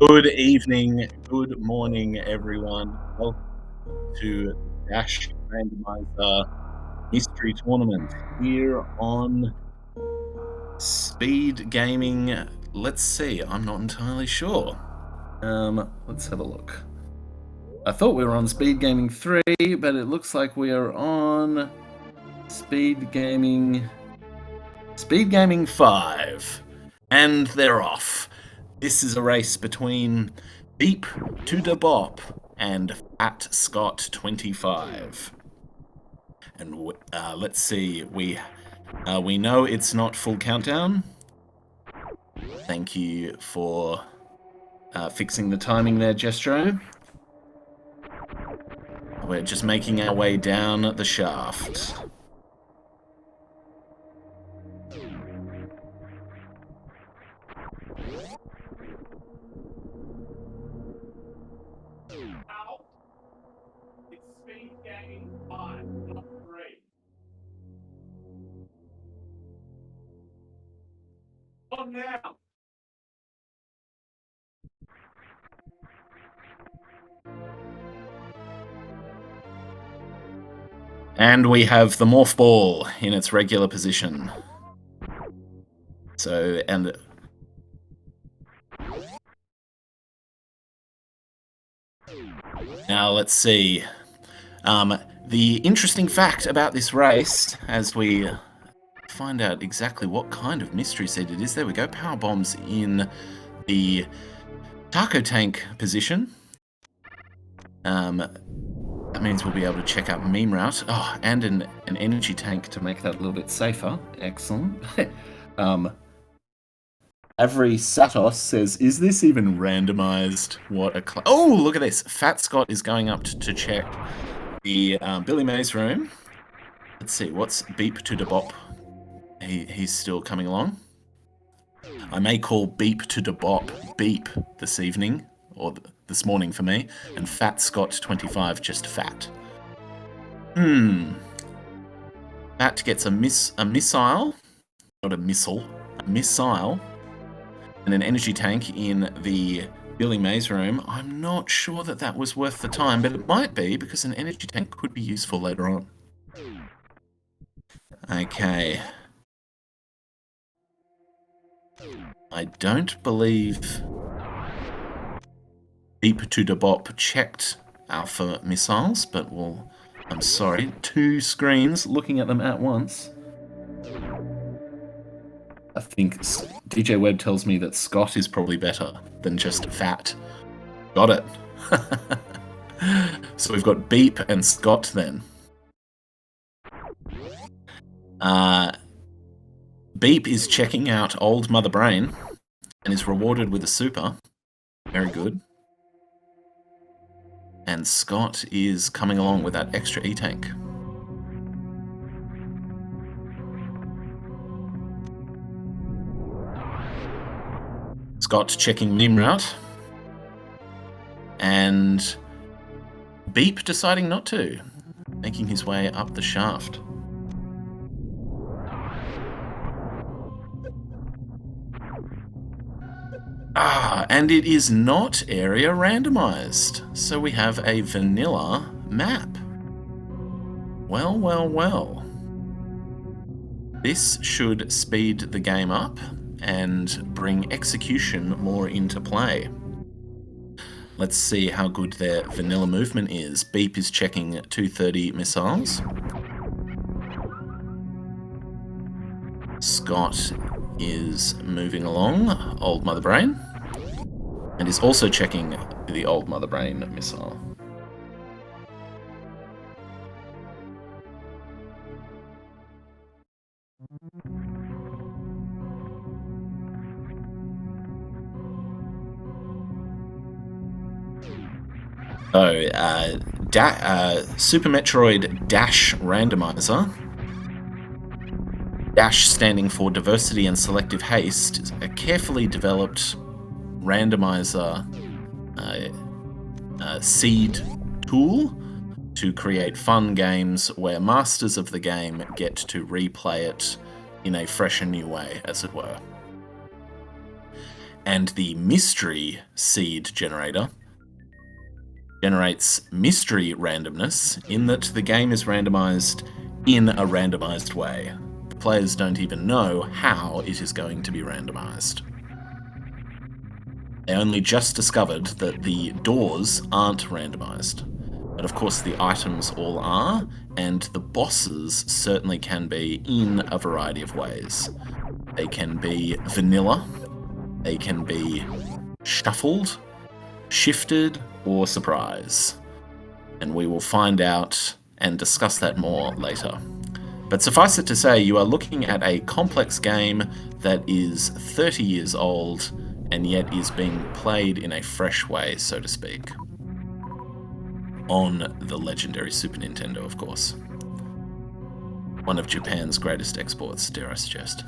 Good evening, good morning, everyone. Welcome to Dash Randomizer Mystery Tournament here on Speed Gaming. Let's see, I'm not entirely sure. Let's have a look. I thought we were on Speed Gaming 3, but it looks like we are on Speed Gaming 5. And they're off. This is a race between BeeptodahBoop and phatscott25. And let's see, we know it's not full countdown. Thank you for fixing the timing there, Jestro. We're just making our way down the shaft. It's SpeedGaming 5, not 3. On now. And we have the morph ball in its regular position. So, and now let's see. The interesting fact about this race, as we find out exactly what kind of mystery seed it is, there we go, power bombs in the taco tank position. That means we'll be able to check out meme route. Oh, and an energy tank to make that a little bit safer. Excellent. Avery Satos says, is this even randomized? What a oh, look at this. Fat Scott is going up to check the Billy Mays room. Let's see, what's BeeptodahBoop? He's still coming along. I may call BeeptodahBoop Beep this evening, or this morning for me, and phatscott25 just fat. Fat gets a missile, not a missile, a missile, and an energy tank in the Billy Mays room. I'm not sure that that was worth the time, but it might be, because an energy tank could be useful later on. Okay. I don't believe BeeptodahBoop checked alpha missiles, but we'll... I'm sorry, 2 screens looking at them at once. I think DJ Webb tells me that Scott is probably better than just fat. Got it. So we've got Beep and Scott then. Beep is checking out Old Mother Brain and is rewarded with a super. Very good. And Scott is coming along with that extra E-tank. Scott checking meme route. And Beep deciding not to, making his way up the shaft. And it is not area randomized, so we have a vanilla map. Well, well, well. This should speed the game up and bring execution more into play. Let's see how good their vanilla movement is. Beep is checking 230 missiles. Scott is moving along, Old Mother Brain, and is also checking the Old Mother Brain missile. So, Super Metroid Dash Randomizer. Dash standing for Diversity and Selective Haste is a carefully developed randomizer seed tool to create fun games where masters of the game get to replay it in a fresh and new way, as it were. And the mystery seed generator generates mystery randomness in that the game is randomized in a randomized way. The players don't even know how it is going to be randomized. They only just discovered that the doors aren't randomized. But of course the items all are, and the bosses certainly can be in a variety of ways. They can be vanilla, they can be shuffled, shifted, or surprise. And we will find out and discuss that more later. But suffice it to say, you are looking at a complex game that is 30 years old and yet is being played in a fresh way, so to speak. On the legendary Super Nintendo, of course. One of Japan's greatest exports, dare I suggest.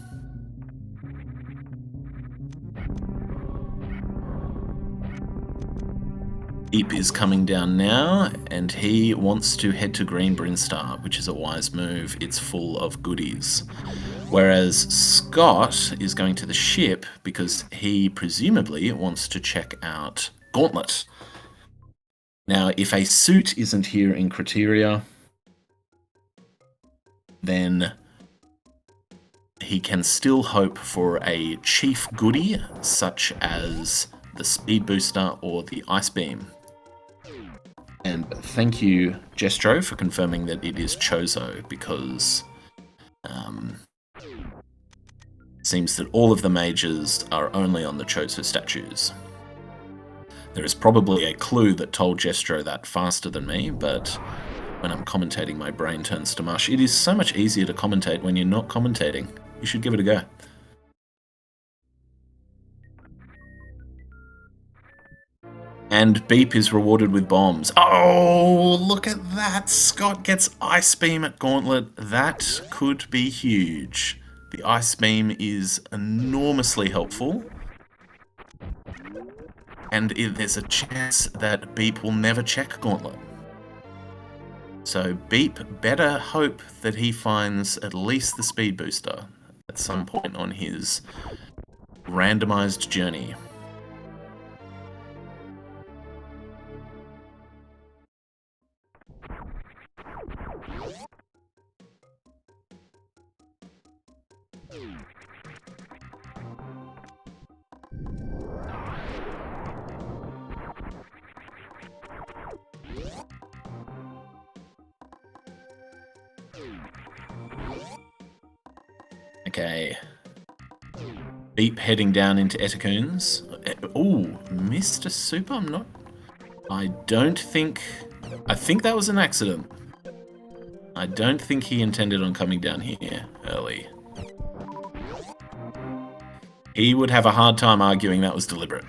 Beep is coming down now, and he wants to head to Green Brinstar, which is a wise move. It's full of goodies. Whereas Scott is going to the ship because he presumably wants to check out Gauntlet. Now, if a suit isn't here in criteria, then he can still hope for a chief goodie, such as the Speed Booster or the Ice Beam. And thank you, Jestro, for confirming that it is Chozo, because it seems that all of the mages are only on the Chozo statues. There is probably a clue that told Jestro that faster than me, but when I'm commentating, my brain turns to mush. It is so much easier to commentate when you're not commentating. You should give it a go. And Beep is rewarded with bombs. Oh, look at that! Scott gets Ice Beam at Gauntlet. That could be huge. The Ice Beam is enormously helpful. And there's a chance that Beep will never check Gauntlet. So Beep better hope that he finds at least the Speed Booster at some point on his randomized journey. Okay. Beep heading down into Etacoons. Oh, Mr. Super, I think that was an accident. I don't think he intended on coming down here early. He would have a hard time arguing that was deliberate.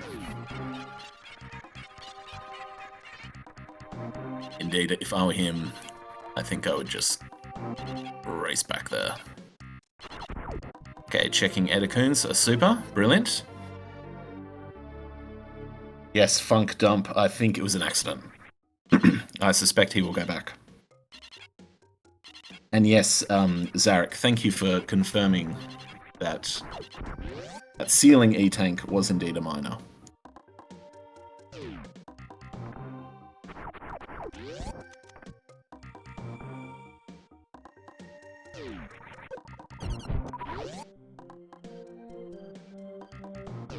Indeed, if I were him, I think I would just race back there. Okay, checking Etacoons, a super, brilliant. Yes, Funk Dump, I think it was an accident. I suspect he will go back. And yes, Zarek, thank you for confirming that ceiling E-Tank was indeed a miner.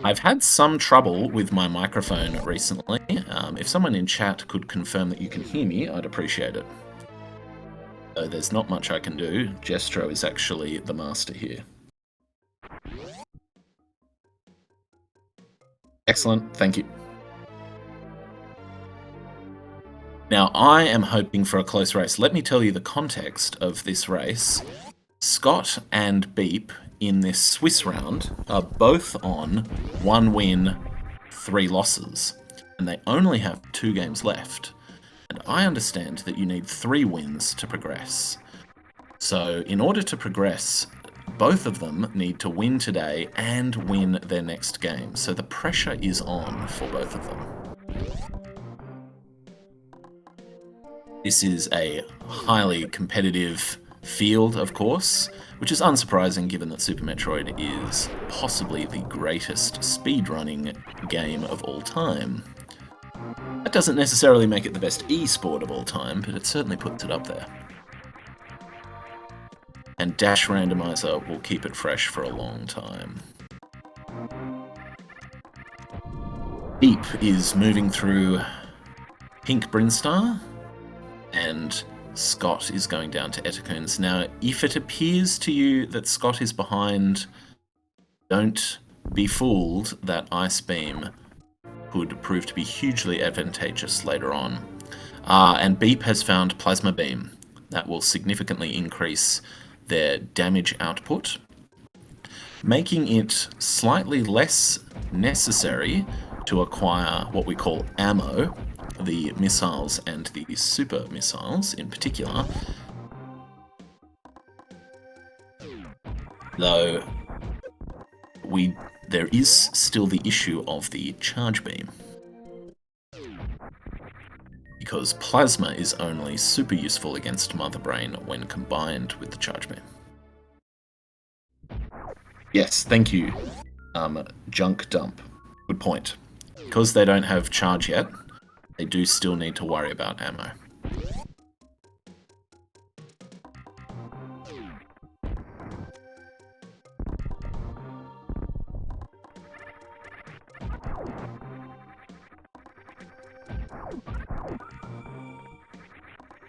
I've had some trouble with my microphone recently. If someone in chat could confirm that you can hear me, I'd appreciate it. So there's not much I can do. Jestro is actually the master here. Excellent, thank you. Now, I am hoping for a close race. Let me tell you the context of this race. Scott and Beep in this Swiss round are both on 1 win, 3 losses, and they only have 2 games left. And I understand that you need 3 wins to progress. So in order to progress, both of them need to win today and win their next game. So the pressure is on for both of them. This is a highly competitive field, of course, which is unsurprising given that Super Metroid is possibly the greatest speedrunning game of all time. That doesn't necessarily make it the best e-sport of all time, but it certainly puts it up there. And Dash Randomizer will keep it fresh for a long time. Beep is moving through Pink Brinstar, and Scott is going down to Etacoons. Now, if it appears to you that Scott is behind, don't be fooled that Ice Beam could prove to be hugely advantageous later on. And Beep has found Plasma Beam. That will significantly increase their damage output, making it slightly less necessary to acquire what we call ammo, the missiles and the super missiles in particular, though there is still the issue of the charge beam, because plasma is only super useful against Mother Brain when combined with the charge beam. Yes, thank you, Junk Dump. Good point. Because they don't have charge yet, they do still need to worry about ammo.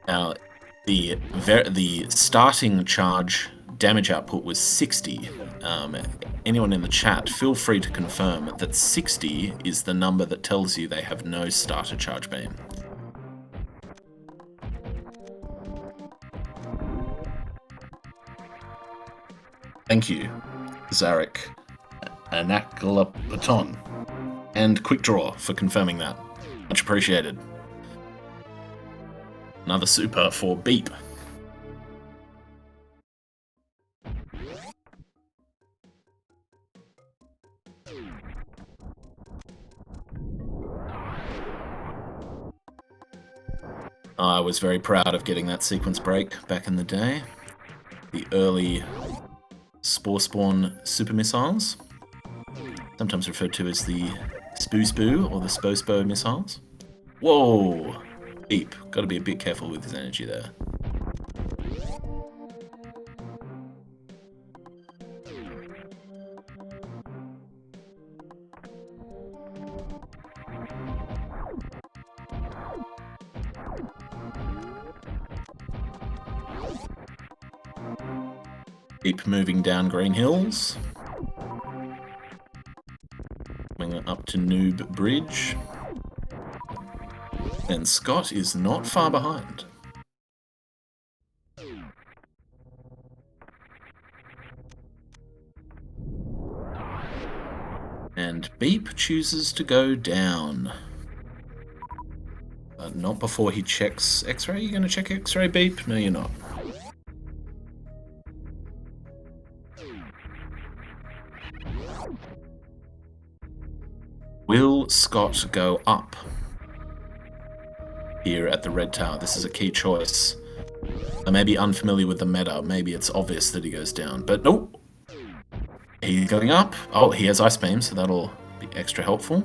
Now, the starting charge damage output was 60. Anyone in the chat, feel free to confirm that 60 is the number that tells you they have no starter charge beam. Thank you, Zarek Anakalapaton, and Quick Draw for confirming that. Much appreciated. Another super for Beep. I was very proud of getting that sequence break back in the day. The early Spore Spawn super missiles, sometimes referred to as the Spoo or the Spo missiles. Whoa! Beep. Gotta be a bit careful with his energy there. Beep moving down Green Hills. Coming up to Noob Bridge. And Scott is not far behind. And Beep chooses to go down. But not before he checks X-ray. You gonna check X-ray, Beep? No, you're not. Will Scott go up here at the Red Tower? This is a key choice. I may be unfamiliar with the meta. Maybe it's obvious that he goes down, but nope. He's going up. Oh, he has Ice Beam, so that'll be extra helpful.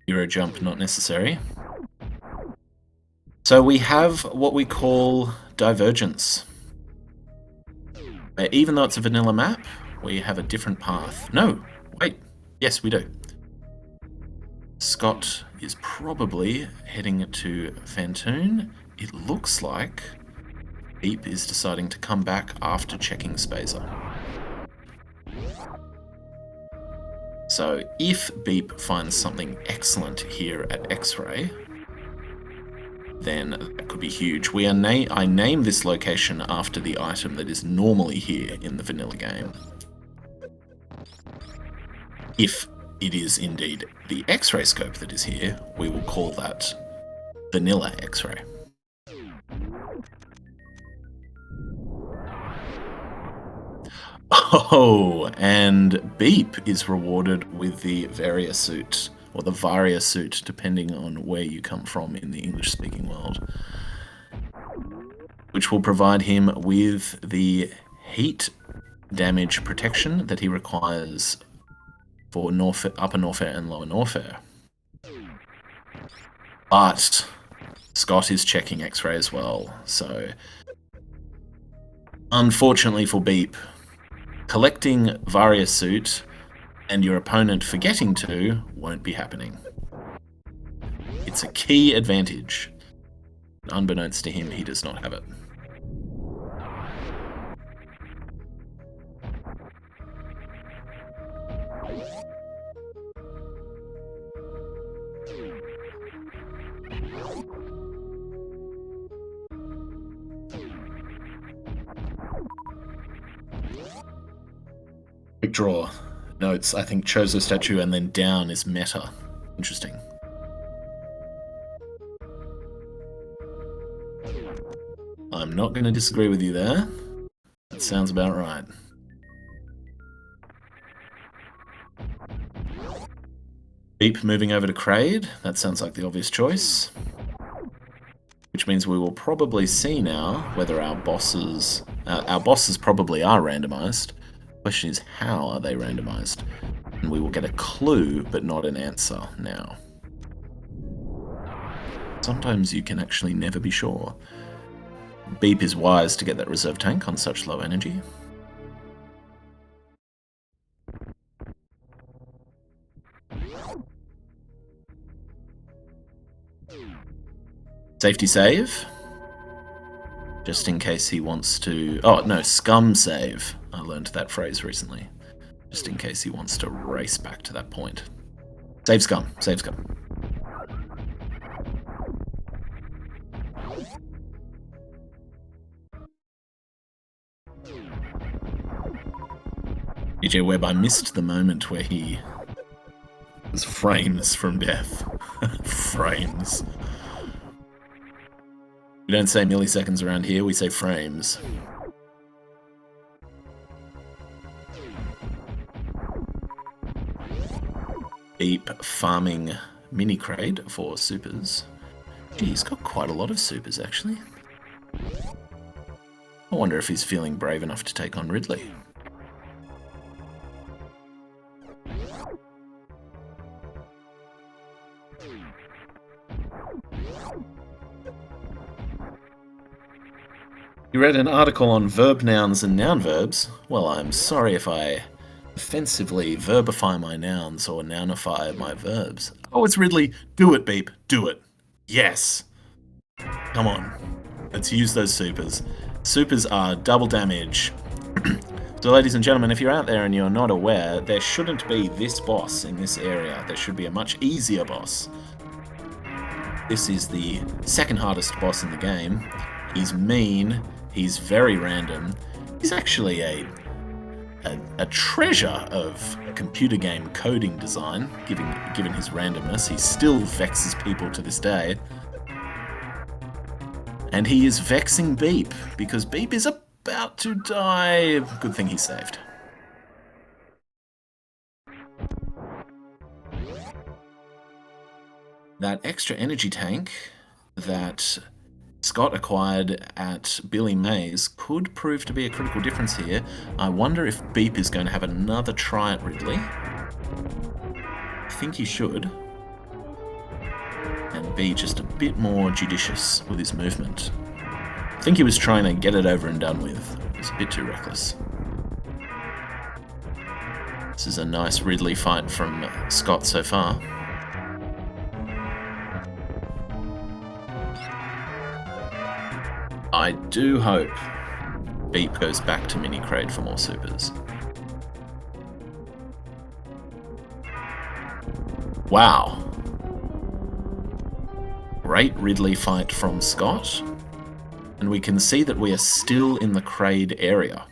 Hero jump not necessary. So we have what we call divergence. Even though it's a vanilla map, we have a different path. No, wait. Yes, we do. Scott is probably heading to Fantoon. It looks like Beep is deciding to come back after checking Spazer. So if Beep finds something excellent here at X-Ray, then that could be huge. I name this location after the item that is normally here in the vanilla game. If it is indeed the X-ray scope that is here, we will call that vanilla X-ray. Oh, and Beep is rewarded with the Varia suit, or the Varia suit, depending on where you come from in the English-speaking world, which will provide him with the heat damage protection that he requires for upper Norfair and lower Norfair. But Scott is checking X-ray as well, so unfortunately for Beep, collecting Varia suit and your opponent forgetting to won't be happening. It's a key advantage. Unbeknownst to him, he does not have it. Quick draw. Notes, I think Chozo statue and then down is meta. Interesting. I'm not going to disagree with you there. That sounds about right. Beep moving over to Kraid. That sounds like the obvious choice. Which means we will probably see now whether our bosses probably are randomized. The question is, how are they randomized? And we will get a clue, but not an answer now. Sometimes you can actually never be sure. Beep is wise to get that reserve tank on such low energy. Safety save. Just in case he wants to... Oh, no, scum save. I learned that phrase recently. Just in case he wants to race back to that point. Save scum. Save scum. DJ Webb, I missed the moment where he was frames from death. Frames. We don't say milliseconds around here, we say frames. Beep farming mini Kraid for supers. Gee, he's got quite a lot of supers actually. I wonder if he's feeling brave enough to take on Ridley. You read an article on verb nouns and noun verbs? Well, I'm sorry if I offensively verbify my nouns or nounify my verbs. Oh, it's Ridley. Do it, Beep. Do it. Yes. Come on. Let's use those supers. Supers are double damage. So, ladies and gentlemen, if you're out there and you're not aware, there shouldn't be this boss in this area. There should be a much easier boss. This is the second hardest boss in the game. He's mean. He's very random. He's actually a treasure of computer game coding design, given his randomness. He still vexes people to this day. And he is vexing Beep, because Beep is about to die. Good thing he saved. That extra energy tank that Scott acquired at Billy Mays could prove to be a critical difference here. I wonder if Beep is going to have another try at Ridley. I think he should. And be just a bit more judicious with his movement. I think he was trying to get it over and done with. It was a bit too reckless. This is a nice Ridley fight from Scott so far. I do hope Beep goes back to Mini Kraid for more supers. Wow. Great Ridley fight from Scott. And we can see that we are still in the Kraid area,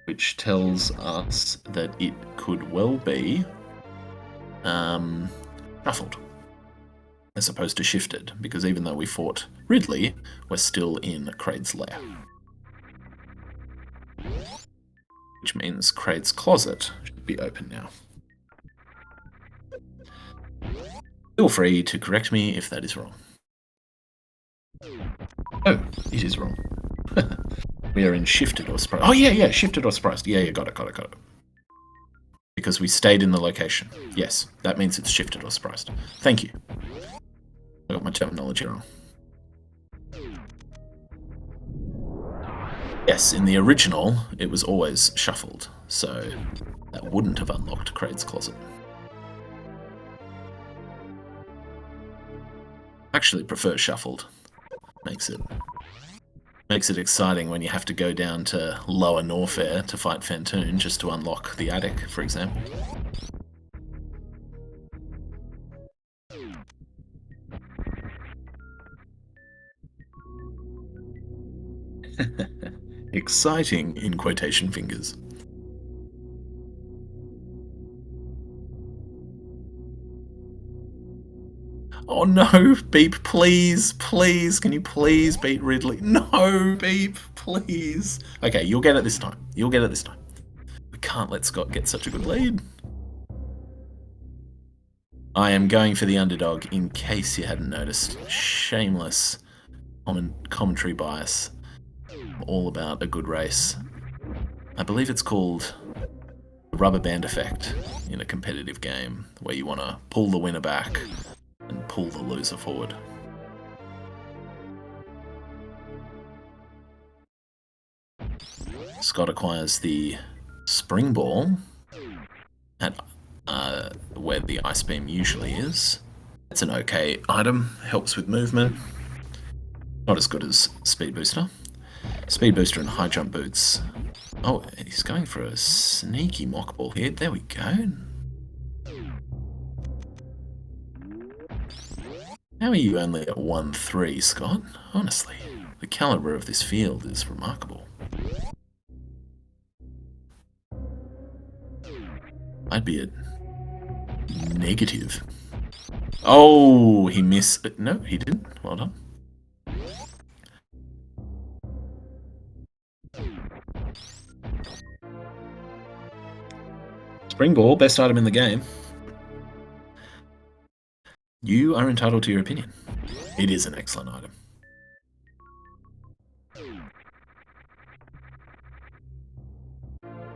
which tells us that it could well be shuffled as opposed to shifted, because even though we fought Ridley, we're still in Kraid's lair. Which means Kraid's closet should be open now. Feel free to correct me if that is wrong. Oh, it is wrong. We are in shifted or surprised. Oh, yeah, shifted or surprised. Yeah, got it. Because we stayed in the location. Yes, that means it's shifted or surprised. Thank you. I got my terminology wrong. Yes, in the original, it was always shuffled, so that wouldn't have unlocked Kraid's closet. I actually prefer shuffled. Makes it exciting when you have to go down to Lower Norfair to fight Phantoon just to unlock the attic, for example. Exciting in quotation fingers. Oh no, Beep, please, can you please beat Ridley? No, Beep, please. Okay, you'll get it this time. We can't let Scott get such a good lead. I am going for the underdog, in case you hadn't noticed. Shameless commentary bias. I'm all about a good race. I believe it's called the rubber band effect in a competitive game, where you want to pull the winner back and pull the loser forward. Scott acquires the spring ball at where the ice beam usually is. It's an okay item, helps with movement. Not as good as Speed Booster. Speed Booster and high jump boots. Oh, he's going for a sneaky mock ball here. There we go. How are you only at 1-3, Scott? Honestly, the caliber of this field is remarkable. I'd be at negative. Oh, he missed it. No, he didn't. Well done. Spring ball, best item in the game. You are entitled to your opinion. It is an excellent item.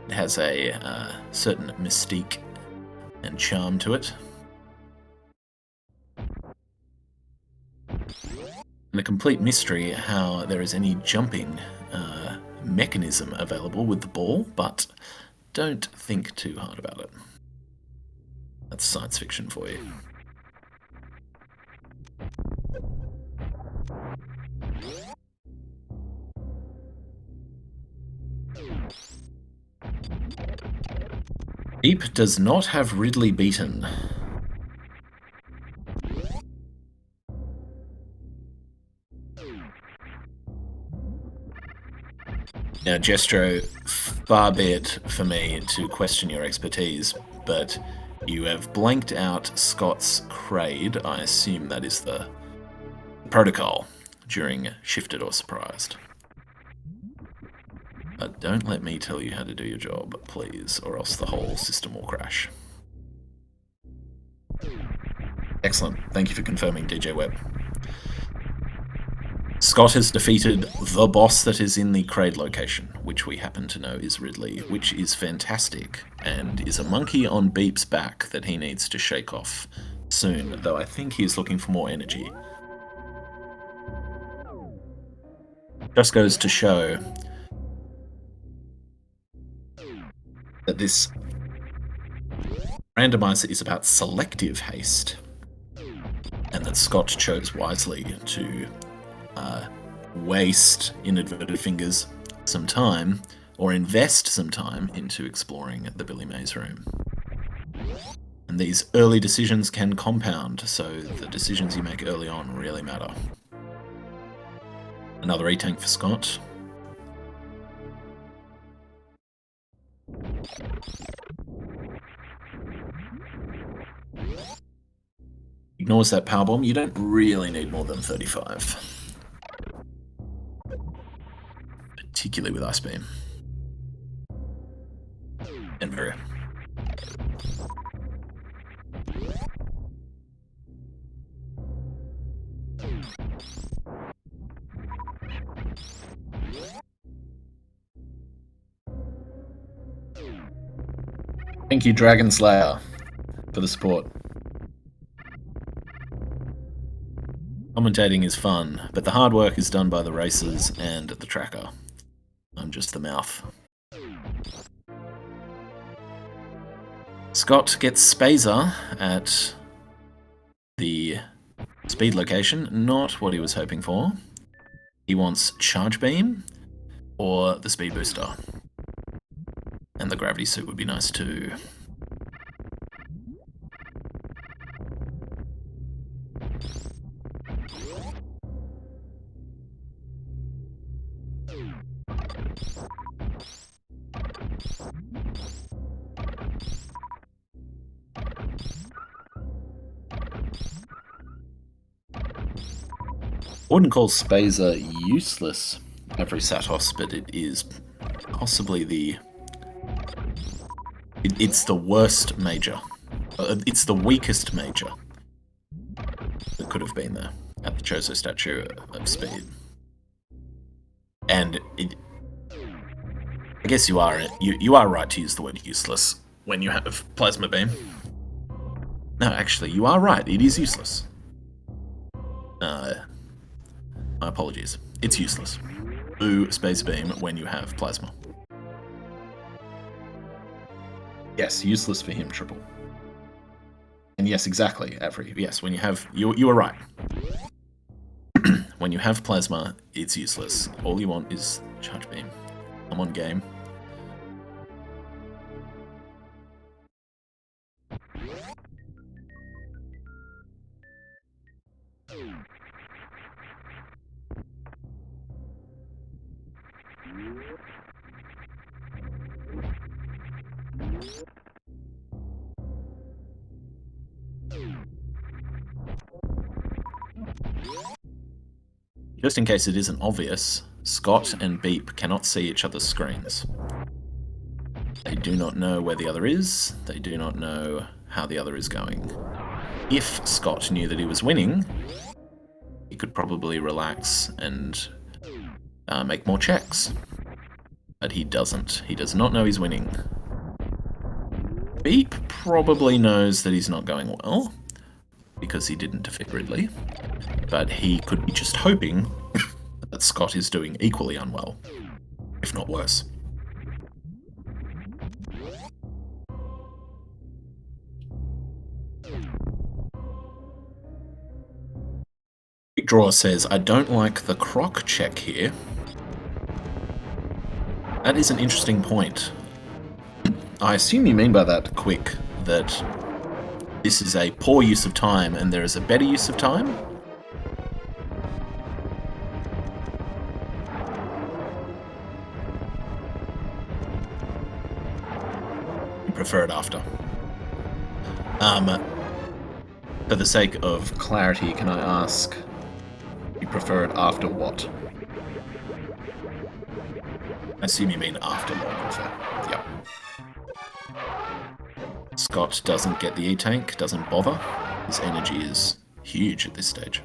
It has a certain mystique and charm to it. And a complete mystery how there is any jumping mechanism available with the ball, but don't think too hard about it. That's science fiction for you. Beep does not have Ridley beaten. Now, Jestro, far be it for me to question your expertise, but you have blanked out Scott's Kraid. I assume that is the protocol during Shifted or Surprised. But don't let me tell you how to do your job, please, or else the whole system will crash. Excellent. Thank you for confirming, DJ Webb. Scott has defeated the boss that is in the Kraid location, which we happen to know is Ridley, which is fantastic, and is a monkey on Beep's back that he needs to shake off soon, though I think he is looking for more energy. Just goes to show that this randomizer is about selective haste, and that Scott chose wisely to waste, in inverted fingers, some time, or invest some time into exploring the Billy Mays room. And these early decisions can compound, so the decisions you make early on really matter. Another E-tank for Scott. Ignores that powerbomb. You don't really need more than 35. Particularly with Ice Beam. And Virya. Thank you, Dragon Slayer, for the support. Commentating is fun, but the hard work is done by the racers and the tracker. I'm just the mouth. Scott gets Spazer at the speed location, not what he was hoping for. He wants Charge Beam or the Speed Booster. And the Gravity Suit would be nice too. I wouldn't call Spazer useless every Satos, but it is possibly the... It's the worst major. It's the weakest major that could have been there at the Chozo statue of speed. And I guess you are right to use the word useless when you have Plasma Beam. No, actually, you are right. It is useless. My apologies. It's useless. Boo Space Beam when you have Plasma. Yes, useless for him, Triple. And yes, exactly, Avery. Yes, when you have... You are right. When you have Plasma, it's useless. All you want is Charge Beam. I'm on game. Just in case it isn't obvious, Scott and Beep cannot see each other's screens. They do not know where the other is, they do not know how the other is going. If Scott knew that he was winning, he could probably relax and make more checks. But he doesn't. He does not know he's winning. Beep probably knows that he's not going well, because he didn't defeat Ridley, but he could be just hoping that Scott is doing equally unwell, if not worse. Big Draw says, I don't like the croc check here. That is an interesting point. I assume you mean by that, Quick, that this is a poor use of time and there is a better use of time? You prefer it after. For the sake of clarity, can I ask, you prefer it after what? I assume you mean after Long Warfare. Yep. Scott doesn't get the E-Tank, doesn't bother. His energy is huge at this stage.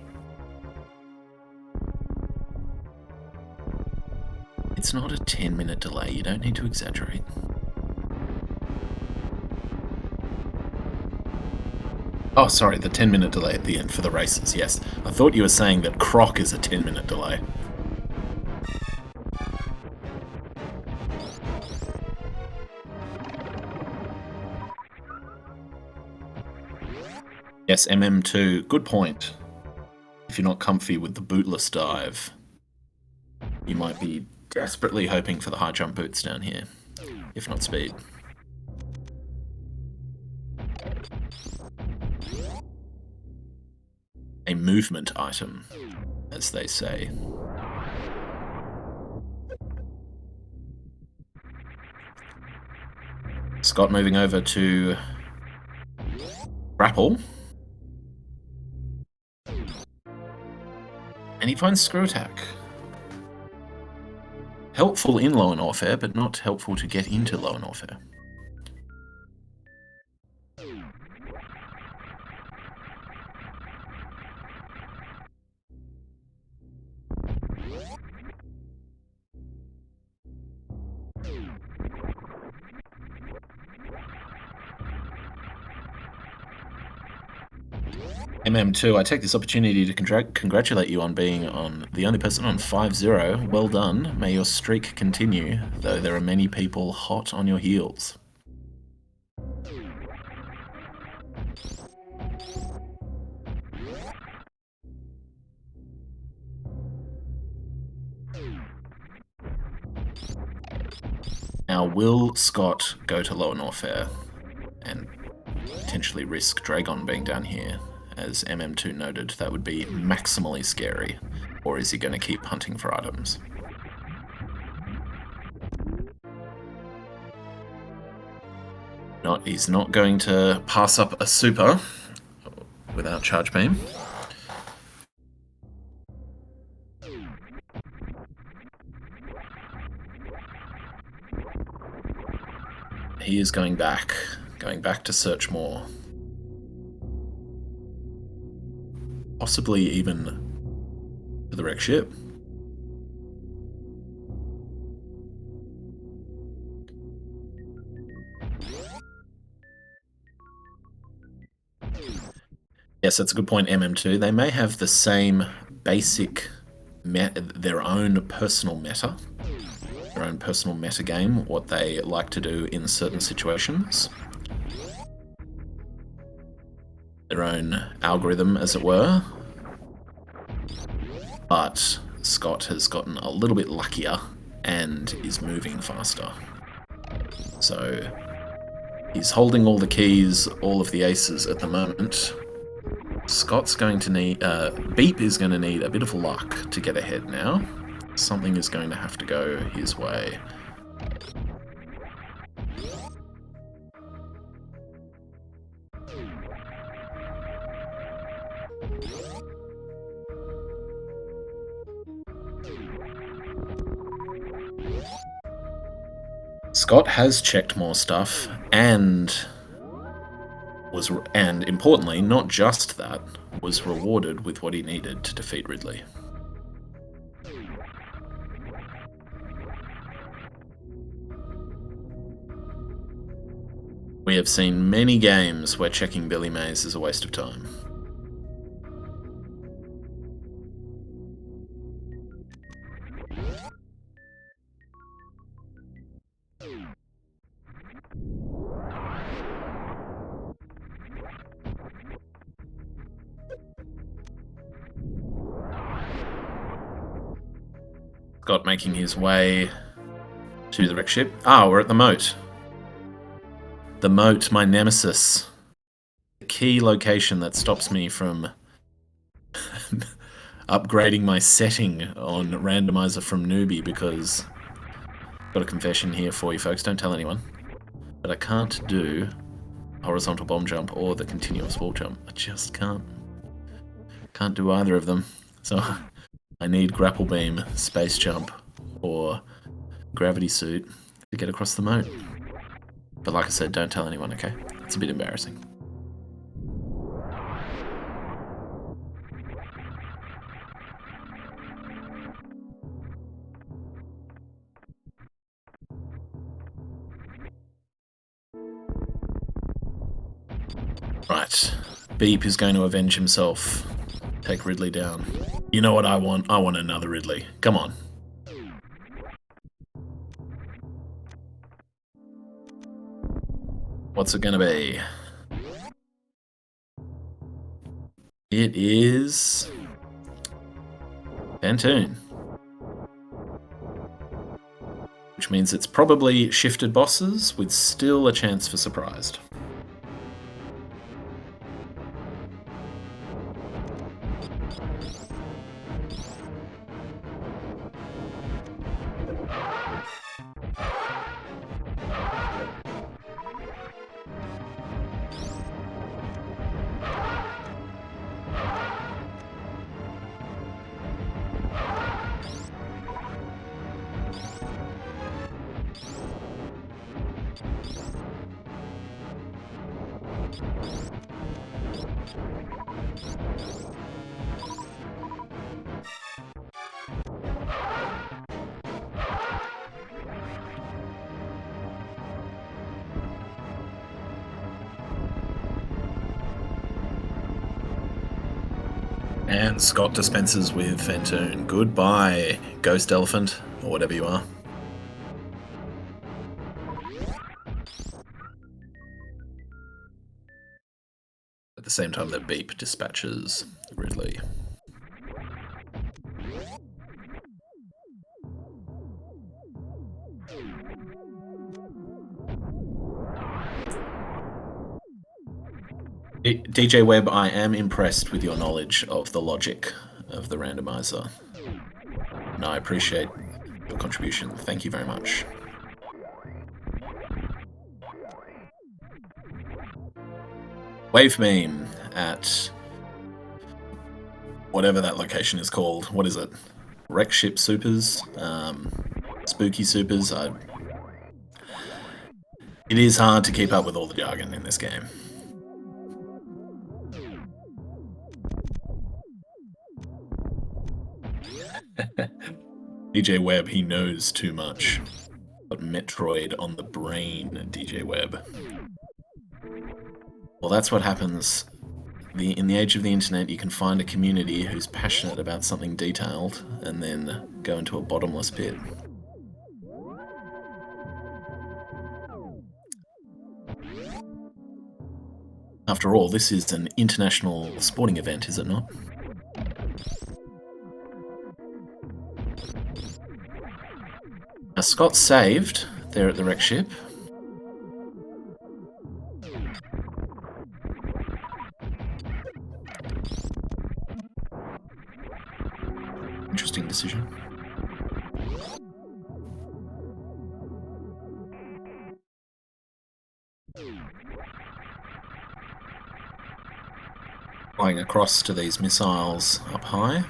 It's not a 10-minute delay, you don't need to exaggerate. Oh, sorry, the 10-minute delay at the end for the races, yes. I thought you were saying that Croc is a 10-minute delay. Yes, MM2, good point. If you're not comfy with the bootless dive, you might be desperately hoping for the high jump boots down here, if not speed. A movement item, as they say. Scott moving over to grapple. And he finds Screw Attack. Helpful in Low and Warfare, but not helpful to get into Low and Warfare. MM2, I take this opportunity to congratulate you on being the only person on 5-0. Well done. May your streak continue, though there are many people hot on your heels. Now, will Scott go to Lower Norfair and potentially risk Dragon being down here? As MM2 noted, that would be maximally scary. Or is he going to keep hunting for items? He's not going to pass up a super without charge beam. He is going back to search more. Possibly even for the wreck ship. Yes, that's a good point, MM2. They may have the same basic, their own personal meta, their own personal meta game, what they like to do in certain situations. Their own algorithm, as it were. But Scott has gotten a little bit luckier and is moving faster. So he's holding all the keys, all of the aces at the moment. Scott's going to need... Beep is going to need a bit of luck to get ahead now. Something is going to have to go his way. Scott has checked more stuff, and importantly, not just that, was rewarded with what he needed to defeat Ridley. We have seen many games where checking Billy Mays is a waste of time. Scott making his way to the wreck ship. Ah, we're at the moat. The moat, my nemesis. The key location that stops me from upgrading my setting on Randomizer from newbie, because I've got a confession here for you folks, don't tell anyone. But I can't do horizontal bomb jump or the continuous wall jump. I just can't. Can't do either of them. So I need grapple beam, space jump, or gravity suit to get across the moat. But like I said, don't tell anyone, okay? It's a bit embarrassing. Right. Beep is going to avenge himself. Take Ridley down. You know what I want? I want another Ridley. Come on. What's it gonna be? It is... Pantoon. Which means it's probably shifted bosses with still a chance for surprised. And Scott dispenses with Fentoon. Goodbye, Ghost Elephant, or whatever you are. At the same time that Beep dispatches Ridley. DJ Webb, I am impressed with your knowledge of the logic of the randomizer. And I appreciate your contribution. Thank you very much. Wave meme at whatever that location is called. What is it? Wreck Ship Supers? Spooky Supers? It is hard to keep up with all the jargon in this game. DJ Webb, he knows too much. But Metroid on the brain, DJ Webb. Well, that's what happens. In the age of the internet, you can find a community who's passionate about something detailed and then go into a bottomless pit. After all, this is an international sporting event, is it not? Now, Scott saved there at the wreck ship. Interesting decision. Flying across to these missiles up high.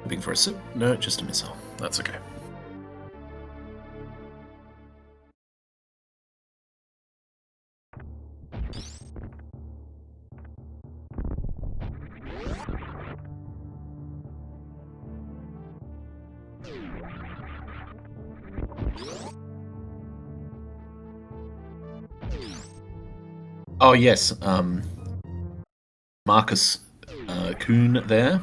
Looking for a sip? No, just a missile. That's okay. Oh yes, Marcus Kuhn there.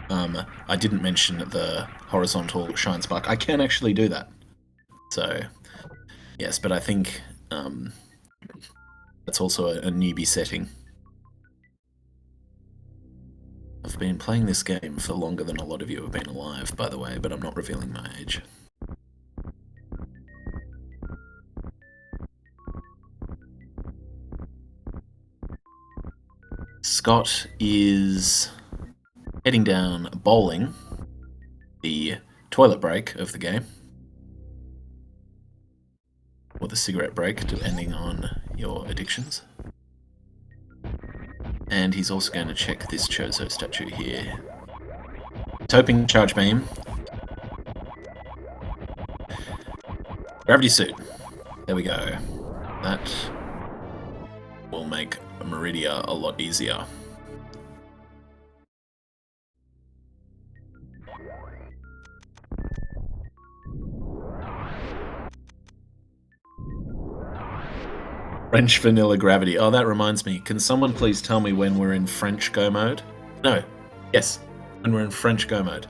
I didn't mention the horizontal shine spark. I can actually do that. So, yes, but I think that's also a newbie setting. I've been playing this game for longer than a lot of you have been alive, by the way, but I'm not revealing my age. Scott is heading down bowling, the toilet break of the game, or the cigarette break, depending on your addictions. And he's also going to check this Chozo statue here. Toping charge beam. Gravity suit. There we go. That will make Meridia a lot easier. French vanilla gravity. Oh, that reminds me. Can someone please tell me when we're in French go mode? No. Yes. When we're in French go mode.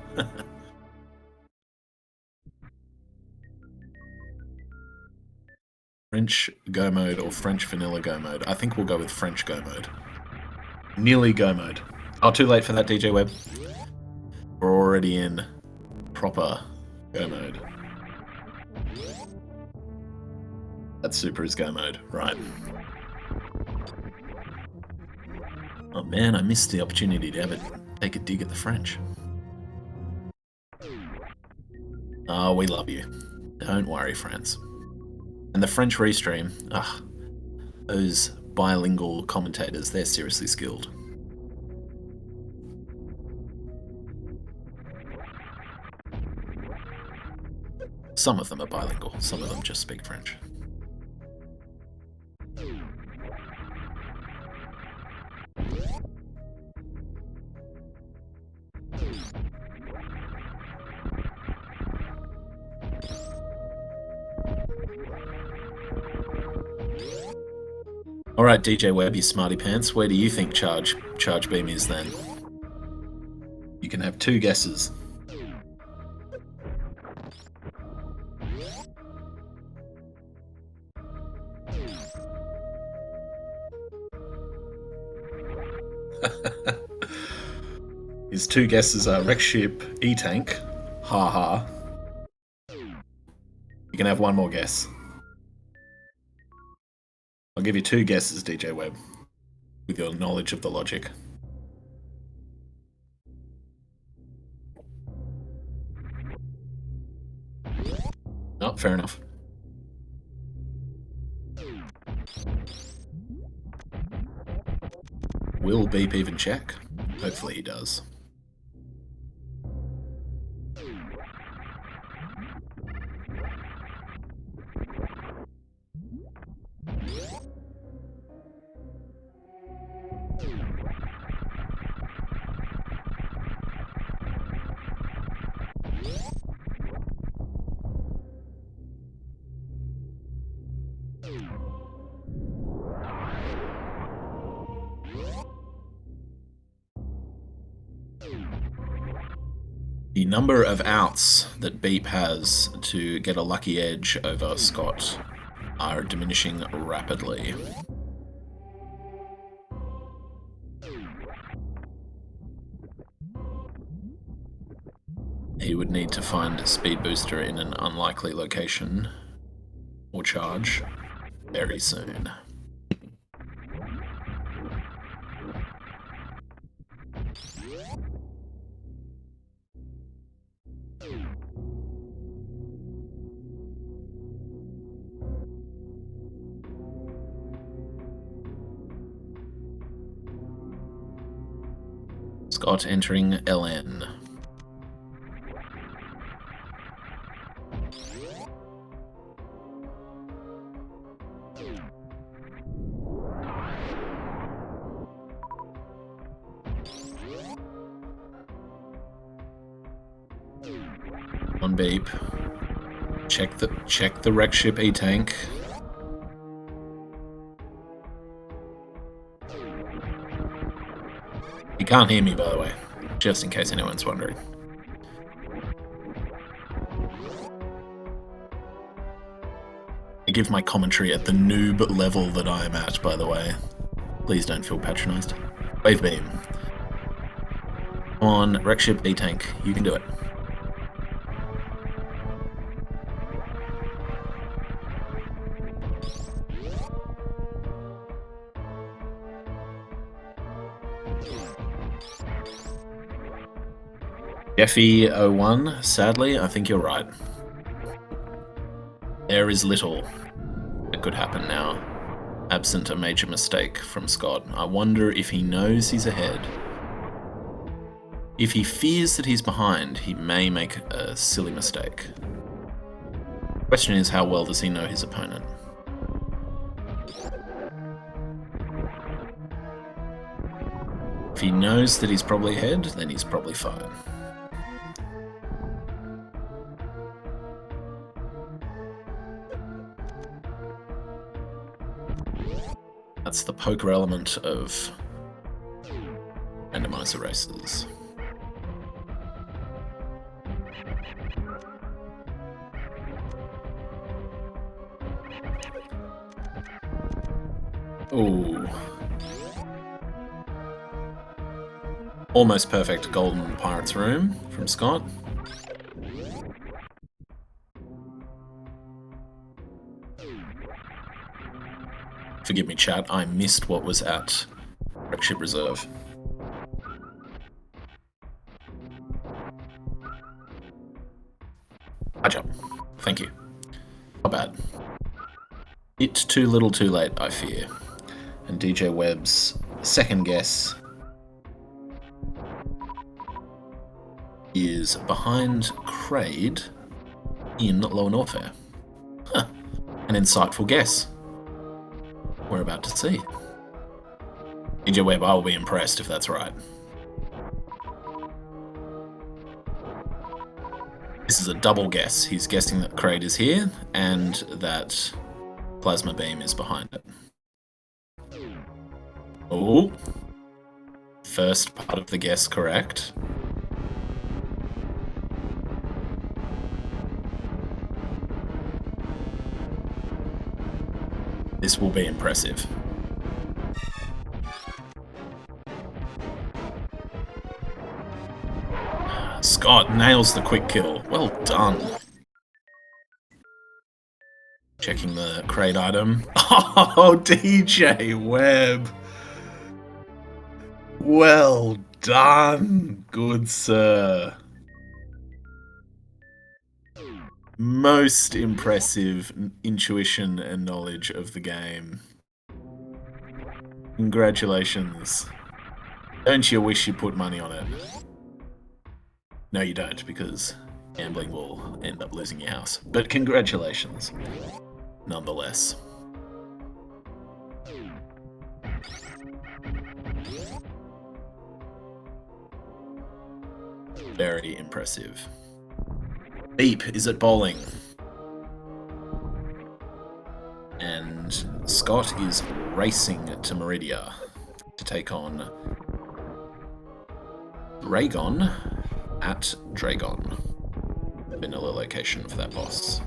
French go mode or French vanilla go mode. I think we'll go with French go mode. Nearly go mode. Oh, too late for that, DJ Webb. We're already in proper go mode. That super is go mode, right. Oh man, I missed the opportunity to take a dig at the French. Oh, we love you. Don't worry, France. And the French restream, those bilingual commentators, they're seriously skilled. Some of them are bilingual, some of them just speak French. Alright, DJ Webb, you smarty pants, where do you think charge beam is then? You can have 2 guesses. His 2 guesses are wreck ship, E-tank, ha. You can have 1 more guess. I'll give you 2 guesses, DJ Webb, with your knowledge of the logic. Oh, fair enough. Will Beep even check? Hopefully he does. The number of outs that Beep has to get a lucky edge over Scott are diminishing rapidly. He would need to find a speed booster in an unlikely location or charge very soon. Scott entering LN. On Beep. Check the wreck ship E-tank. You can't hear me, by the way, just in case anyone's wondering. I give my commentary at the noob level that I am at, by the way. Please don't feel patronized. Wave beam. On wreck ship E-tank, you can do it. Jeffy01, sadly, I think you're right. There is little that could happen now, absent a major mistake from Scott. I wonder if he knows he's ahead. If he fears that he's behind, he may make a silly mistake. The question is, how well does he know his opponent? If he knows that he's probably ahead, then he's probably fine. That's the poker element of randomizer races. Ooh. Almost perfect golden pirate's room from Scott. Forgive me, chat, I missed what was at wreck ship reserve. I jump. Thank you. Not bad. Bit too little too late, I fear. And DJ Webb's second guess is behind Kraid in Lower Norfair. Huh. An insightful guess. We're about to see. DJ Webb, I'll be impressed if that's right. This is a double guess. He's guessing that Kraid is here and that Plasma Beam is behind it. Oh. First part of the guess correct. This will be impressive. Scott nails the quick kill. Well done. Checking the crate item. Oh, DJ Webb. Well done, good sir. Most impressive intuition and knowledge of the game. Congratulations. Don't you wish you put money on it? No, you don't, because gambling will end up losing your house. But congratulations, nonetheless. Very impressive. Beep is at bowling. And Scott is racing to Meridia to take on Dragon at Dragon. Vanilla location for that boss.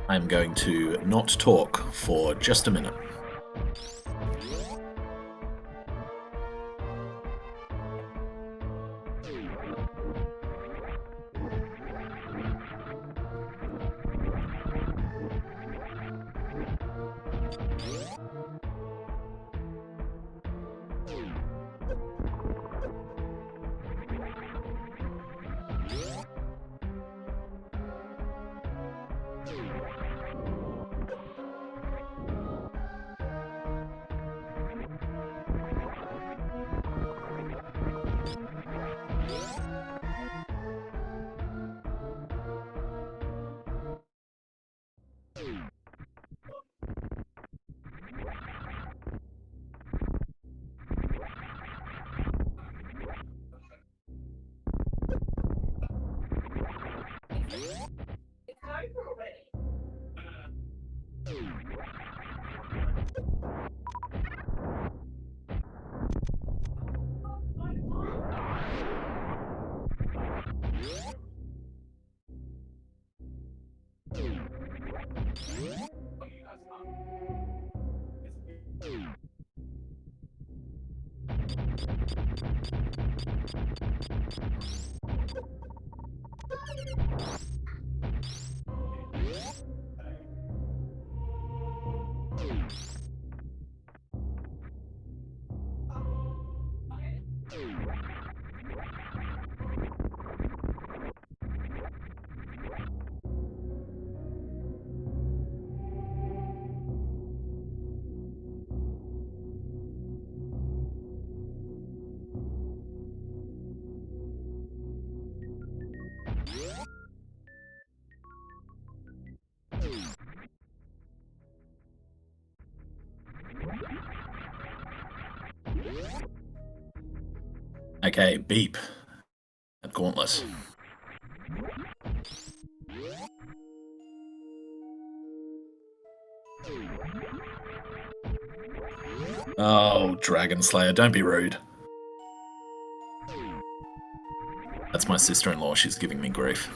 I'm going to not talk for just a minute. Okay, Beep at Gauntlet. Oh, Dragon Slayer, don't be rude. That's my sister-in-law, she's giving me grief.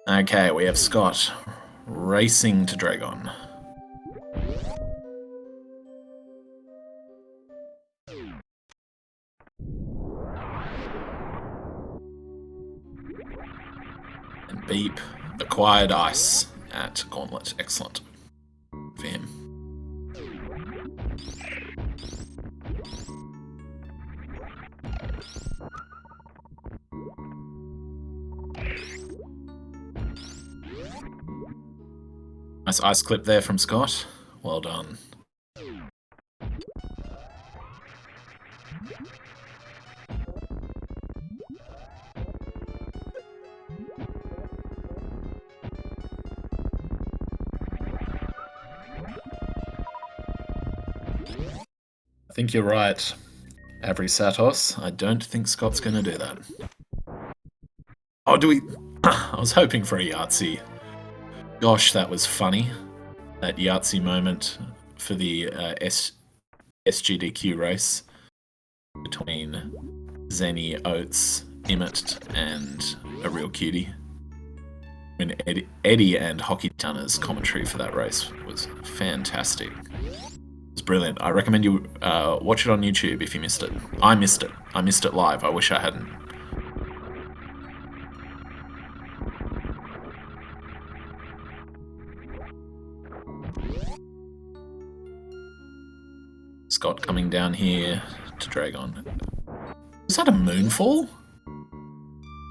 Okay, we have Scott racing to Dragon. And Beep acquired ice at Gauntlet. Excellent for him. Nice ice clip there from Scott. Well done. I think you're right, Avery Satos. I don't think Scott's going to do that. Oh, do we... I was hoping for a Yahtzee. Gosh, that was funny. That Yahtzee moment for the SGDQ race between Zenny, Oates, Emmett, and a real cutie. When Eddie and Hockey Tunner's commentary for that race was fantastic. It was brilliant. I recommend you watch it on YouTube if you missed it. I missed it. I missed it live. I wish I hadn't. Scott coming down here to drag on. Is that a moonfall?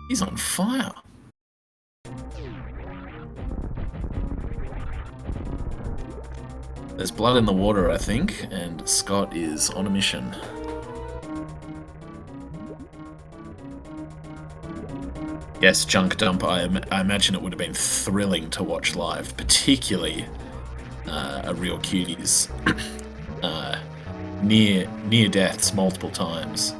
He's on fire. There's blood in the water, I think, and Scott is on a mission. Yes, Junk Dump, I imagine it would have been thrilling to watch live, particularly a real cutie's near deaths multiple times.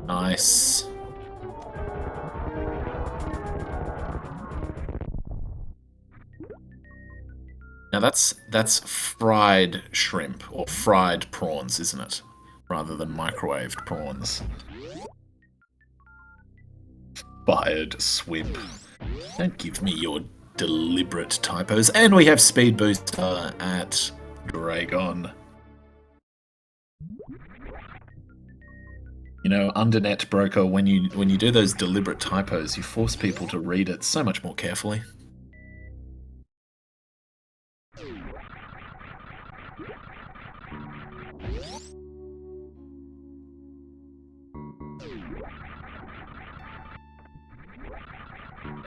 Nice. Now that's fried shrimp or fried prawns, isn't it? Rather than microwaved prawns. Fired swimp. Don't give me your deliberate typos. And we have Speed Booster at Dragon. You know, Undernet Broker, when you do those deliberate typos, you force people to read it so much more carefully.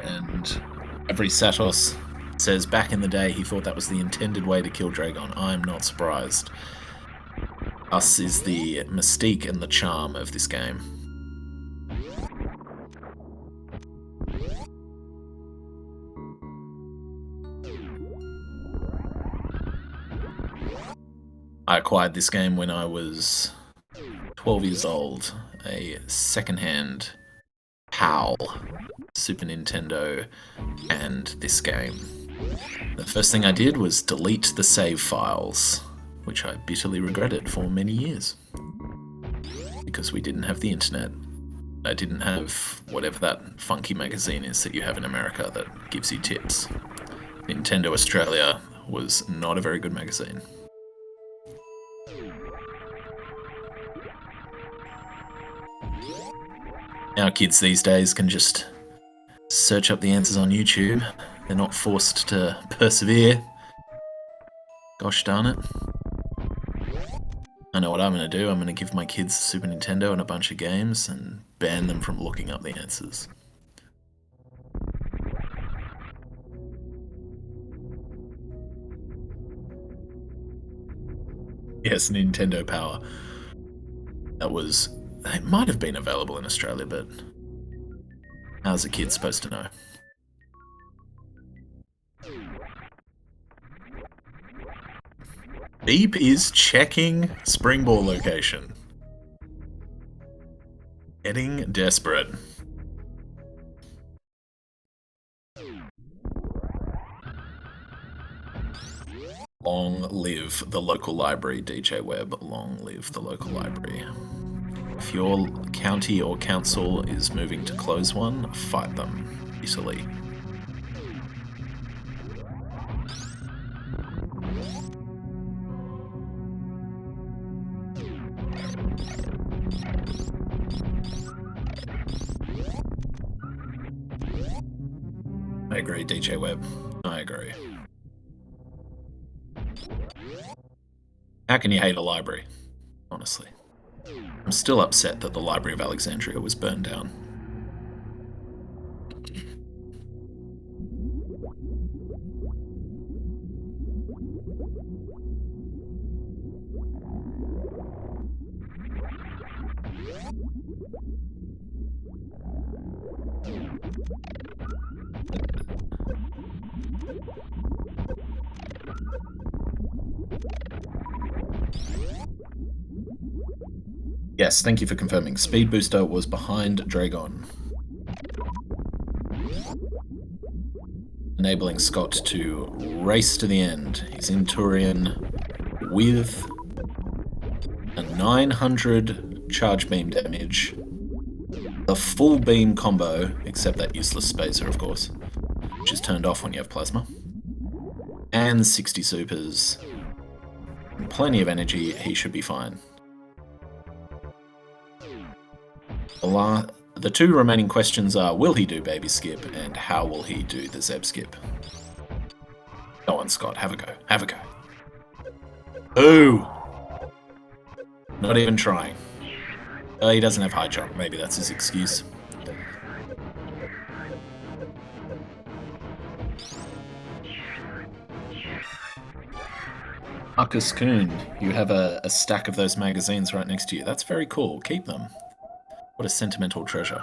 And every Satos says back in the day he thought that was the intended way to kill Dragon. I'm not surprised. Us is the mystique and the charm of this game. I acquired this game when I was 12 years old. A second-hand PAL, Super Nintendo, and this game. The first thing I did was delete the save files, which I bitterly regretted for many years. Because we didn't have the internet. I didn't have whatever that funky magazine is that you have in America that gives you tips. Nintendo Australia was not a very good magazine. Now kids these days can just search up the answers on YouTube. They're not forced to persevere. Gosh darn it. I know what I'm going to do. I'm going to give my kids a Super Nintendo and a bunch of games and ban them from looking up the answers. Yes, Nintendo Power. That was... It might have been available in Australia, but how's a kid supposed to know? Beep is checking Springball location. Getting desperate. Long live the local library, DJ Webb. Long live the local library. If your county or council is moving to close one, fight them. Italy. I agree, DJ Webb. I agree. How can you hate a library? Honestly. I'm still upset that the Library of Alexandria was burned down. Yes, thank you for confirming. Speed Booster was behind Dragon, enabling Scott to race to the end. He's in Turian with a 900 charge beam damage, the full beam combo, except that useless spacer, of course, which is turned off when you have plasma, and 60 supers, and plenty of energy. He should be fine. The two remaining questions are, will he do baby skip, and how will he do the Zeb skip? Go on, Scott, have a go. Have a go. Ooh! Not even trying. He doesn't have high jump. Maybe that's his excuse. Marcus Kuhn, you have a stack of those magazines right next to you. That's very cool. Keep them. What a sentimental treasure.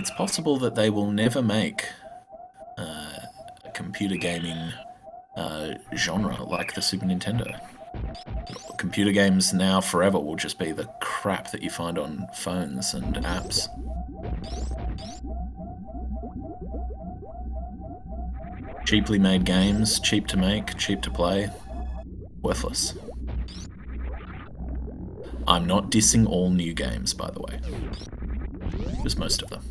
It's possible that they will never make a computer gaming genre like the Super Nintendo. Computer games now forever will just be the crap that you find on phones and apps. Cheaply made games, cheap to make, cheap to play, worthless. I'm not dissing all new games, by the way. Just most of them.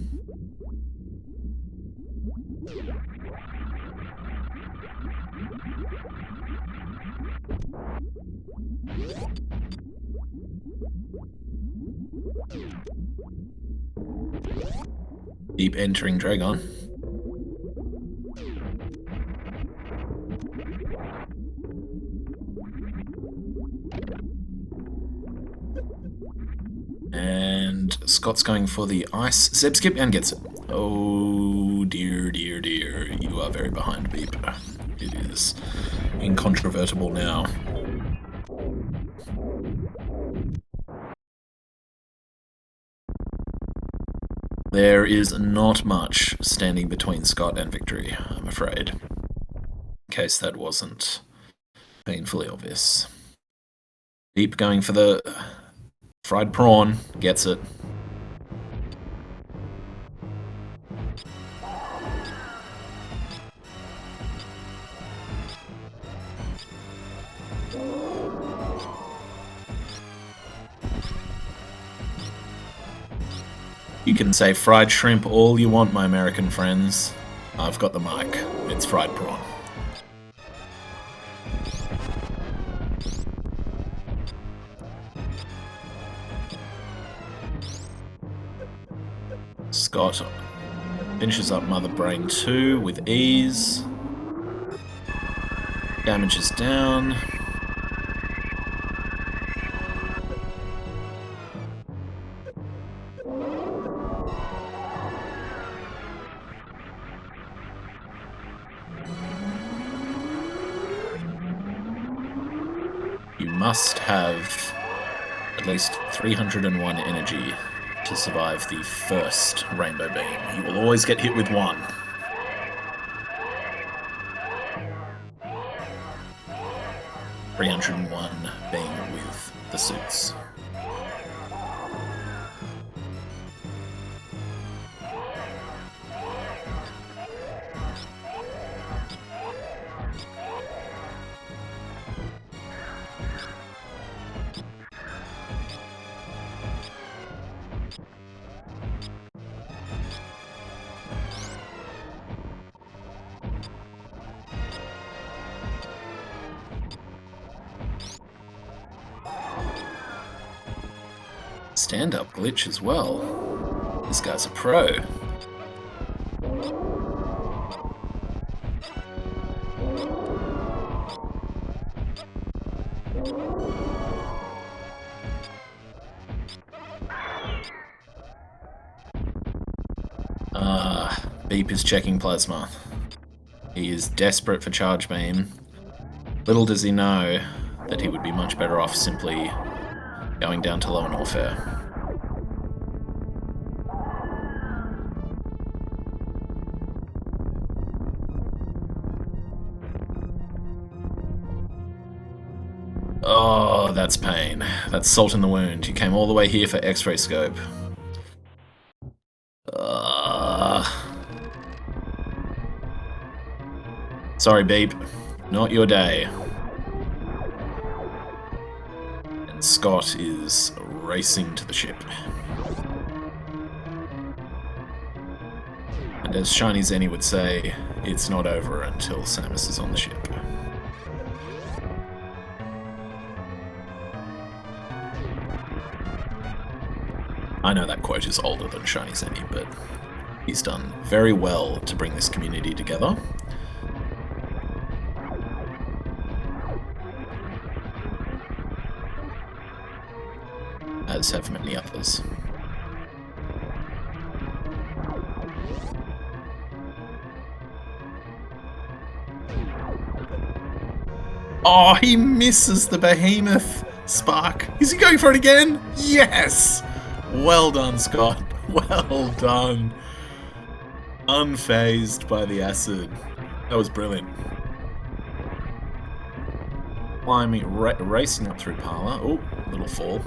Deep entering Dragon. And Scott's going for the ice Zeb skip and gets it. Oh dear, dear, dear. You are very behind, Beep. It is incontrovertible now. There is not much standing between Scott and victory, I'm afraid. In case that wasn't painfully obvious. Deep going for the fried prawn, gets it. You can say fried shrimp all you want, my American friends. I've got the mic. It's fried prawn. Scott finishes up Mother Brain 2 with ease. Damage is down. You must have at least 301 energy to survive the first rainbow beam. You will always get hit with one. $301 being with the suits. Stand-up glitch as well. This guy's a pro. Beep is checking plasma. He is desperate for charge beam. Little does he know that he would be much better off simply going down to low and warfare. Oh, Oh, that's pain. That's salt in the wound. You came all the way here for X-ray scope. Sorry, Beep. Not your day. And Scott is racing to the ship. And as Shiny Zenny would say, it's not over until Samus is on the ship. I know that quote is older than Shiny Zenny, but he's done very well to bring this community together. As have many others. Oh, he misses the behemoth spark. Is he going for it again? Yes! Well done, Scott. Well done. Unfazed by the acid. That was brilliant. Climbing, racing up through Parlour. Oh, little fall.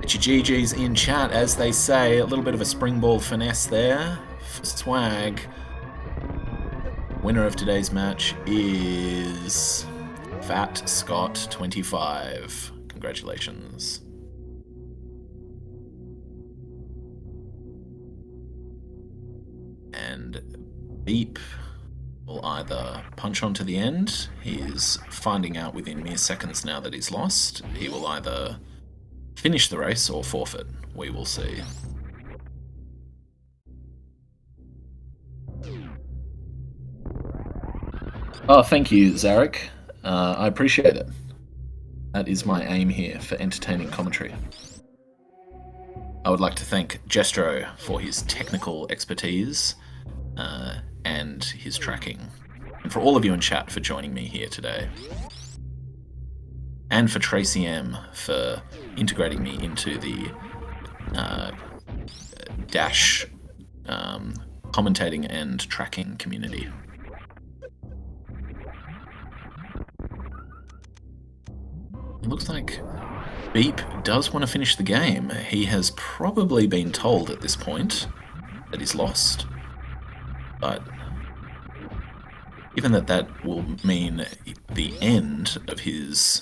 Get your GG's in chat, as they say. A little bit of a springball finesse there for swag. Winner of today's match is phatscott25. Congratulations. And Beep will either punch on to the end. He is finding out within mere seconds now that he's lost. He will either finish the race or forfeit. We will see. Oh, thank you, Zarek. I appreciate it. That is my aim here for entertaining commentary. I would like to thank Jestro for his technical expertise and his tracking. And for all of you in chat for joining me here today. And for Tracy M for integrating me into the Dash commentating and tracking community. It looks like Beep does want to finish the game. He has probably been told at this point that he's lost. But given that that will mean the end of his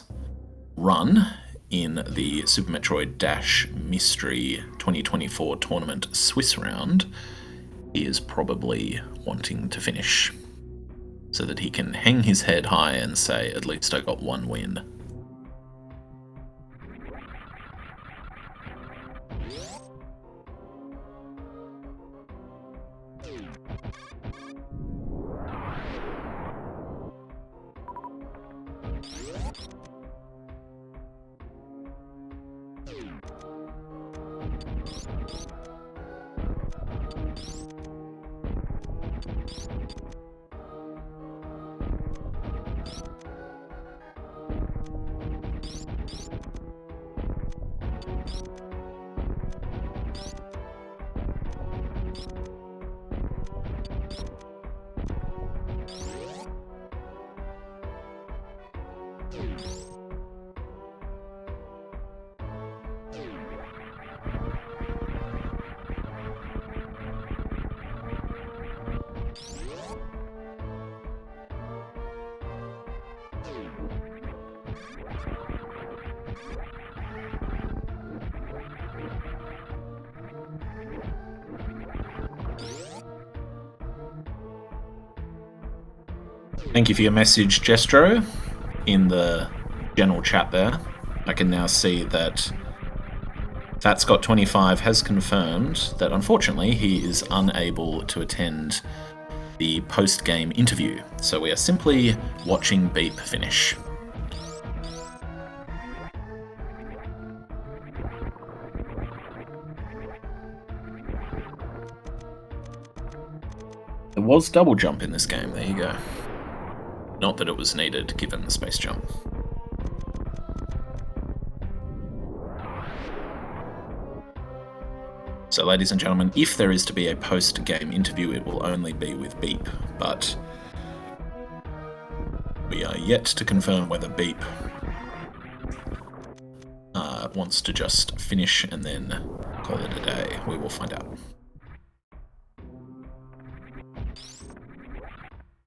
run in the Super Metroid Dash Mystery 2024 Tournament Swiss round, he is probably wanting to finish so that he can hang his head high and say, at least I got one win. Thank you for your message, Jestro, in the general chat there. I can now see that phatscott25 has confirmed that unfortunately he is unable to attend the post-game interview, so we are simply watching Beep finish. There was double jump in this game, there you go. Not that it was needed, given the space jump. So, ladies and gentlemen, if there is to be a post-game interview, it will only be with Beep, but We are yet to confirm whether Beep wants to just finish and then call it a day. We will find out.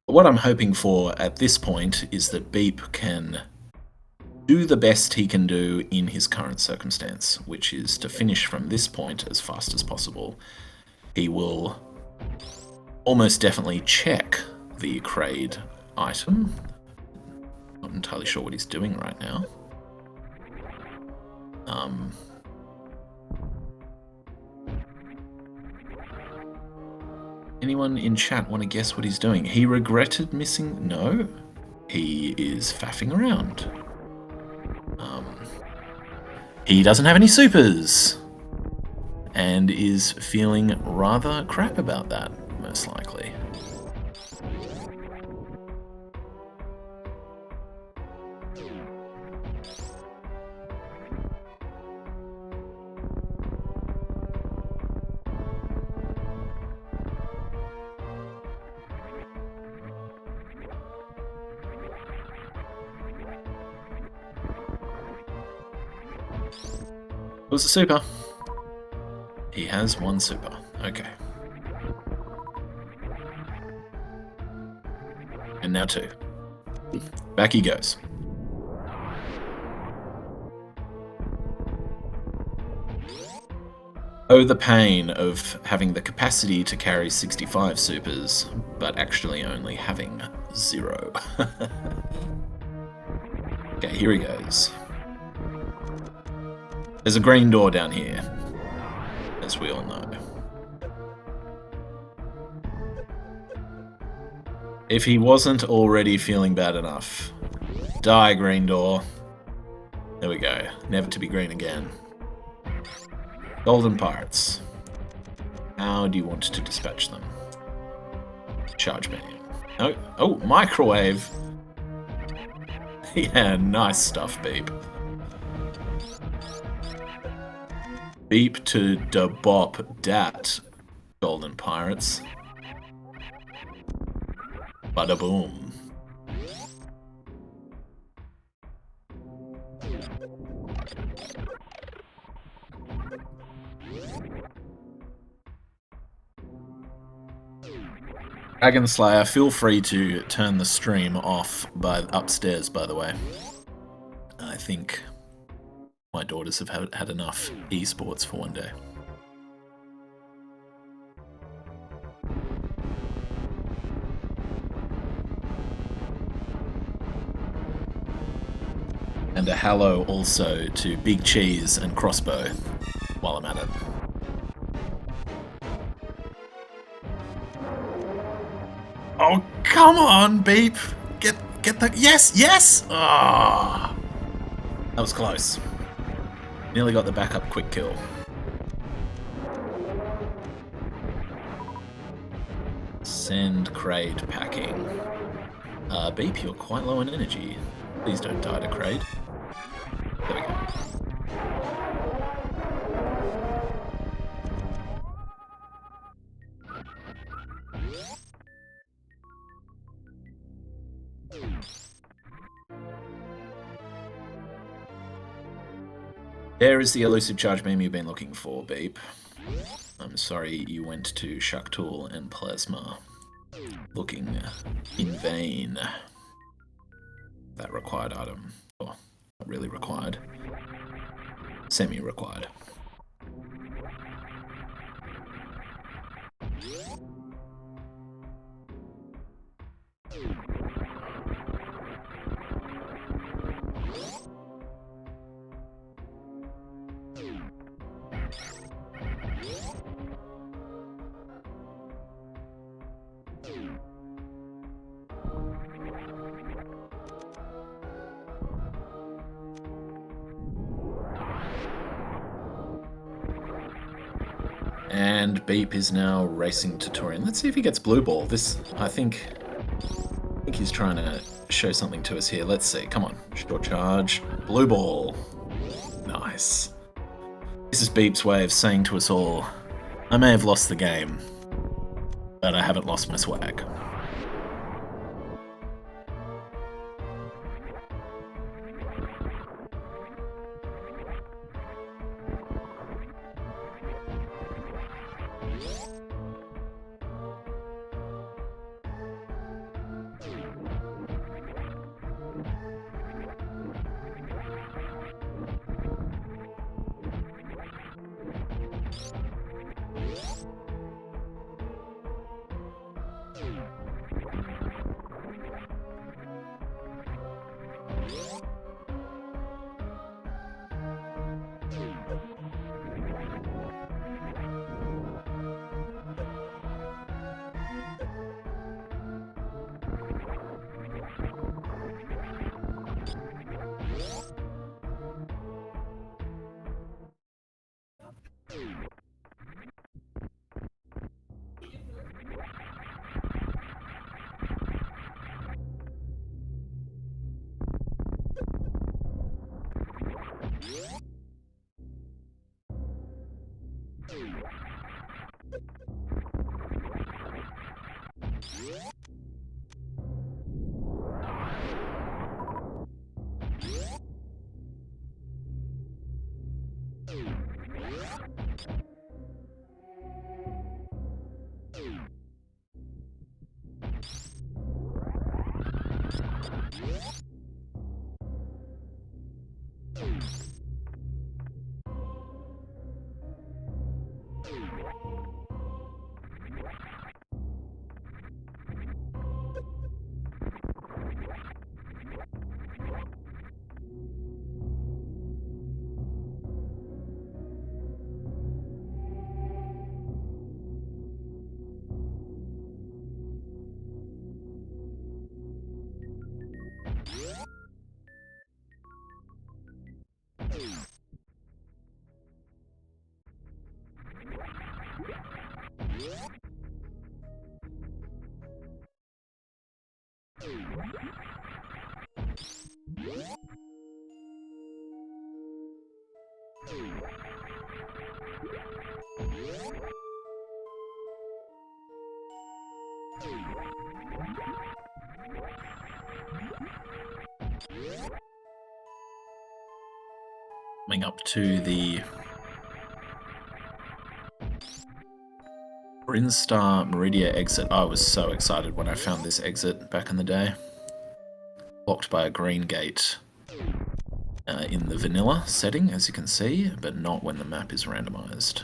What I'm hoping for at this point is that Beep can do the best he can do in his current circumstance, which is to finish from this point as fast as possible. He will almost definitely check the Kraid item. Not entirely sure what he's doing right now. Anyone in chat want to guess what he's doing? He regretted missing... No. He is faffing around. He doesn't have any supers. And is feeling rather crap about that, most likely. It was a super. He has one super. Okay. And now two. Back he goes. Oh, the pain of having the capacity to carry 65 supers, but actually only having 0. Okay, here he goes. There's a green door down here, as we all know. If he wasn't already feeling bad enough, die, green door. There we go. Never to be green again. Golden pirates. How do you want to dispatch them? Charge me. Oh, microwave. Yeah, nice stuff, Beep. BeeptodahBoop dat, golden pirates. Bada boom. Dragon Slayer, feel free to turn the stream off upstairs, by the way. I think my daughters have had enough esports for one day. And a hello also to Big Cheese and Crossbow while I'm at it. Oh, come on, Beep! Get the... Yes! Ah, that was close. Nearly got the backup quick kill. Send Kraid packing. Beep, you're quite low on energy. Please don't die to Kraid. There we go. There is the elusive charge beam you've been looking for, Beep. I'm sorry you went to Shaktul and Plasma looking in vain. That required item. Oh, not really required. Semi-required. And Beep is now racing to Torian. Let's see if he gets blue ball. This, I think he's trying to show something to us here. Let's see. Come on. Short charge. Blue ball. Nice. This is Beep's way of saying to us all, I may have lost the game, but I haven't lost my swag. Coming up to the Brinstar Meridia exit. I was so excited when I found this exit back in the day. Blocked by a green gate in the vanilla setting, as you can see, but not when the map is randomized.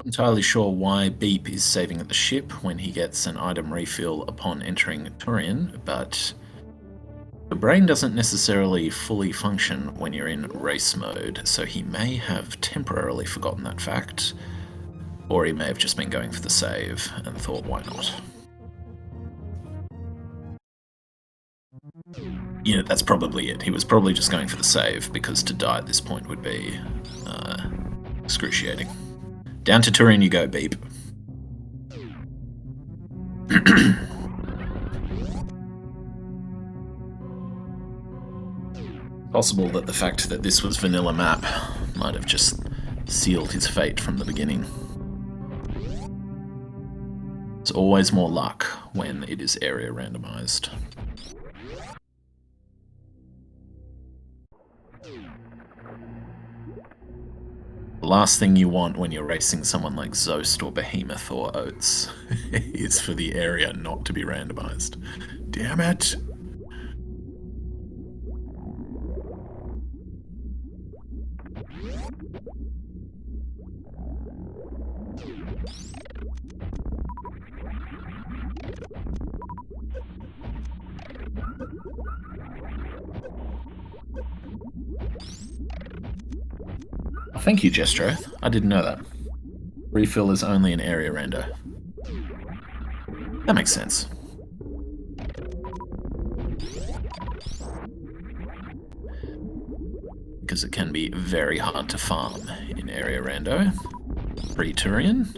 Entirely sure why Beep is saving at the ship when he gets an item refill upon entering Turin, but the brain doesn't necessarily fully function when you're in race mode, so he may have temporarily forgotten that fact, or he may have just been going for the save and thought, why not? Yeah, that's probably it. He was probably just going for the save, because to die at this point would be excruciating. Down to Turin you go, Beep. Possible that the fact that this was vanilla map might have just sealed his fate from the beginning. It's always more luck when it is area randomized. The last thing you want when you're racing someone like Zost or Behemoth or Oats is for the area not to be randomized. Damn it! Thank you, Jestro. I didn't know that. Refill is only an area render. That makes sense. because it can be very hard to farm in Area Rando, pre-Turian.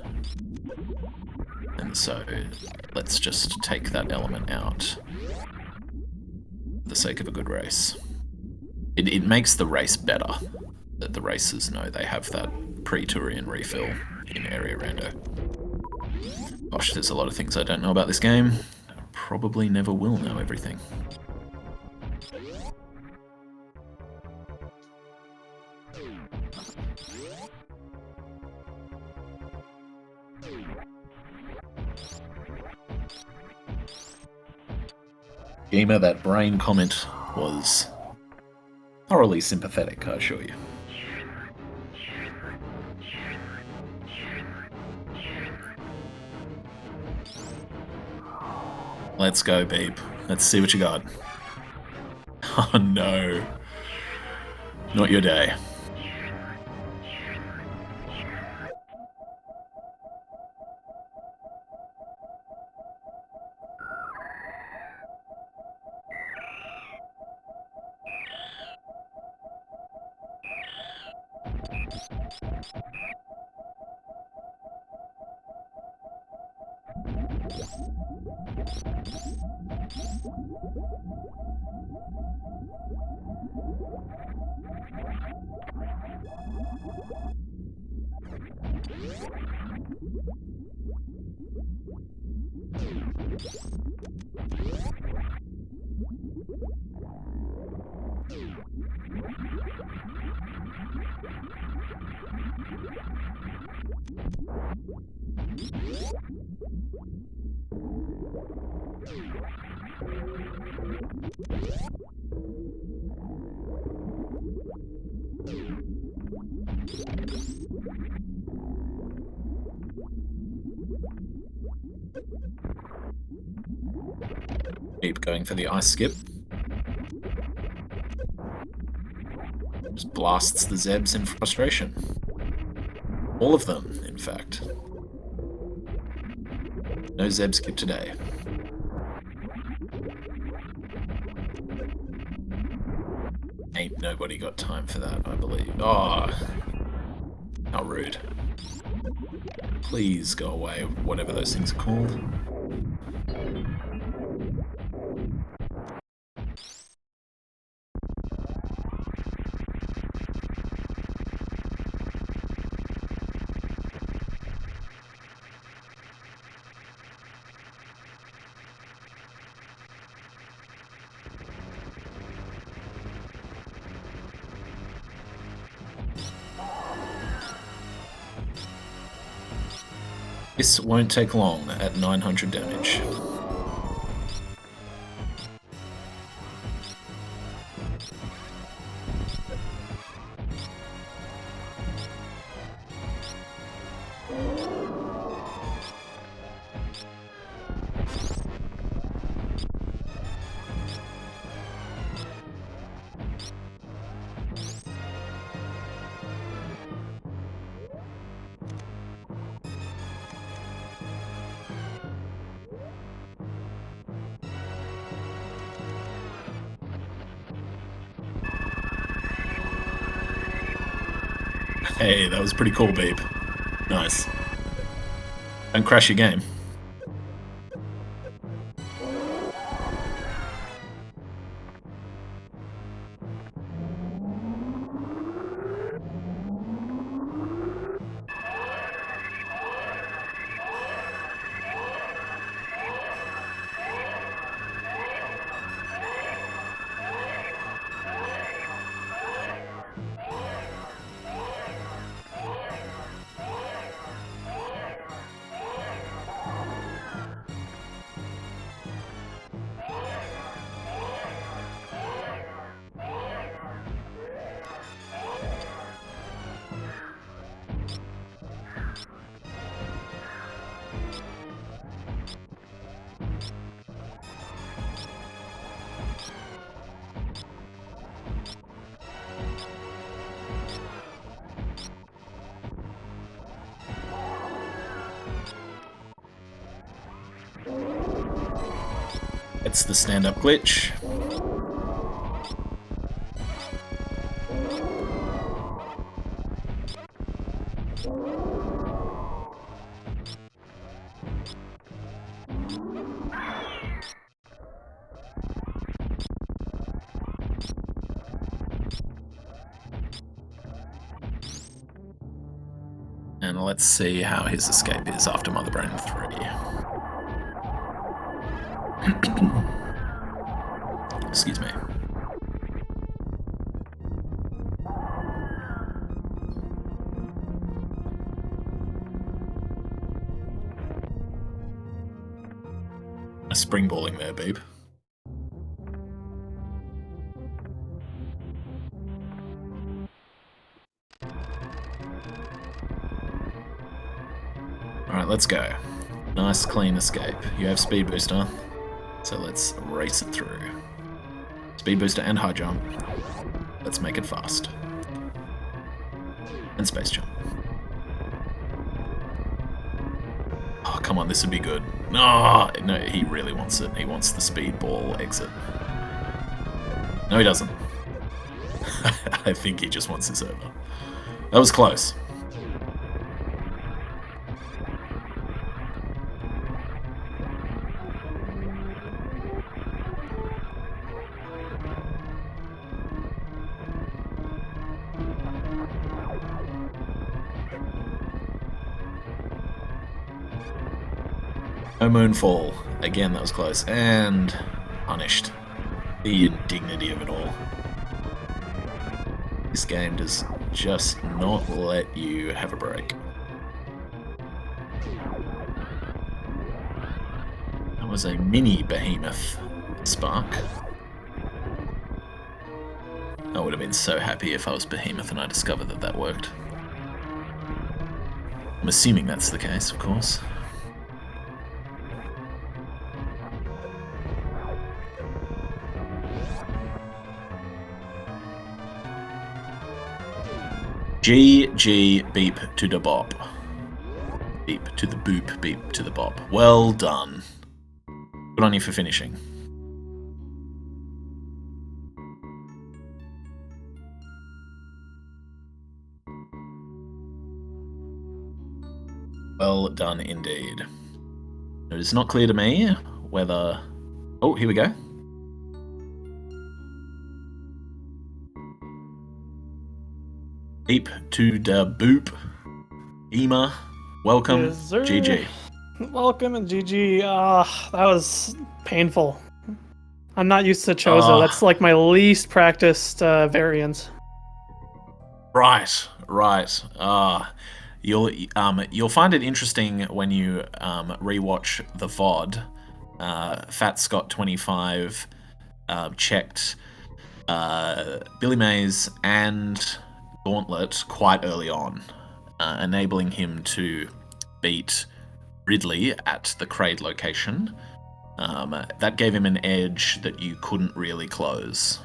And so let's just take that element out for the sake of a good race. It makes the race better, that the racers know they have that pre-Turian refill in Area Rando. Gosh, there's a lot of things I don't know about this game. I probably never will know everything. Gamer, that brain comment was thoroughly sympathetic, I assure you. Let's go, Beep. Let's see what you got. Oh no. Not your day. Beep going for the ice skip. Just blasts the Zebs in frustration. All of them, in fact. No Zeb skip today. Ain't nobody got time for that, I believe. Oh, how rude. Please go away, whatever those things are called. This won't take long at 900 damage. Hey, that was pretty cool, Beep. Nice. Don't crash your game. It's the stand-up glitch. And let's see how his escape is after Mother Brain 3. Excuse me. A springballing there, Beep. Alright, let's go. Nice, clean escape. You have speed booster, so let's race it through. Speed booster and high jump. Let's make it fast. And space jump. Oh, come on, this would be good. No, he really wants it. He wants the speedball exit. No, he doesn't. I think he just wants this over. That was close. No Moonfall. Again, that was close. And punished. The indignity of it all. This game does just not let you have a break. That was a mini behemoth spark. I would have been so happy if I was behemoth and I discovered that that worked. I'm assuming that's the case, of course. GG beep to the bop. Beep to the boop, beep to the bop. Well done. Good on you for finishing. Well done indeed. It is not clear to me whether... Oh, here we go. BeeptodahBoop. Ema, welcome. Yes, sir. GG. Welcome and GG. That was painful. I'm not used to Chozo. That's like my least practiced variant. Right. You'll find it interesting when you rewatch the VOD. phatscott25 checked Billy Mays and Gauntlet quite early on, enabling him to beat Ridley at the Kraid location. That gave him an edge that you couldn't really close.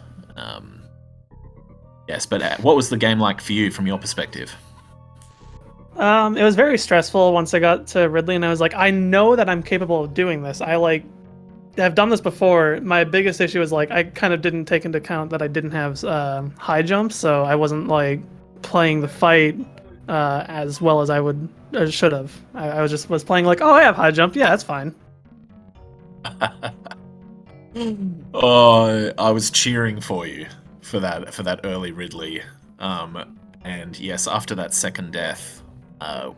Yes, but what was the game like for you from your perspective? It was very stressful once I got to Ridley, and I was like, I know that I'm capable of doing this. I've done this before. My biggest issue was I kind of didn't take into account that I didn't have high jump, so I wasn't playing the fight as well as I should have. I was playing oh, I have high jump. Yeah, that's fine. Oh, I was cheering for you for that early Ridley. And yes, after that second death,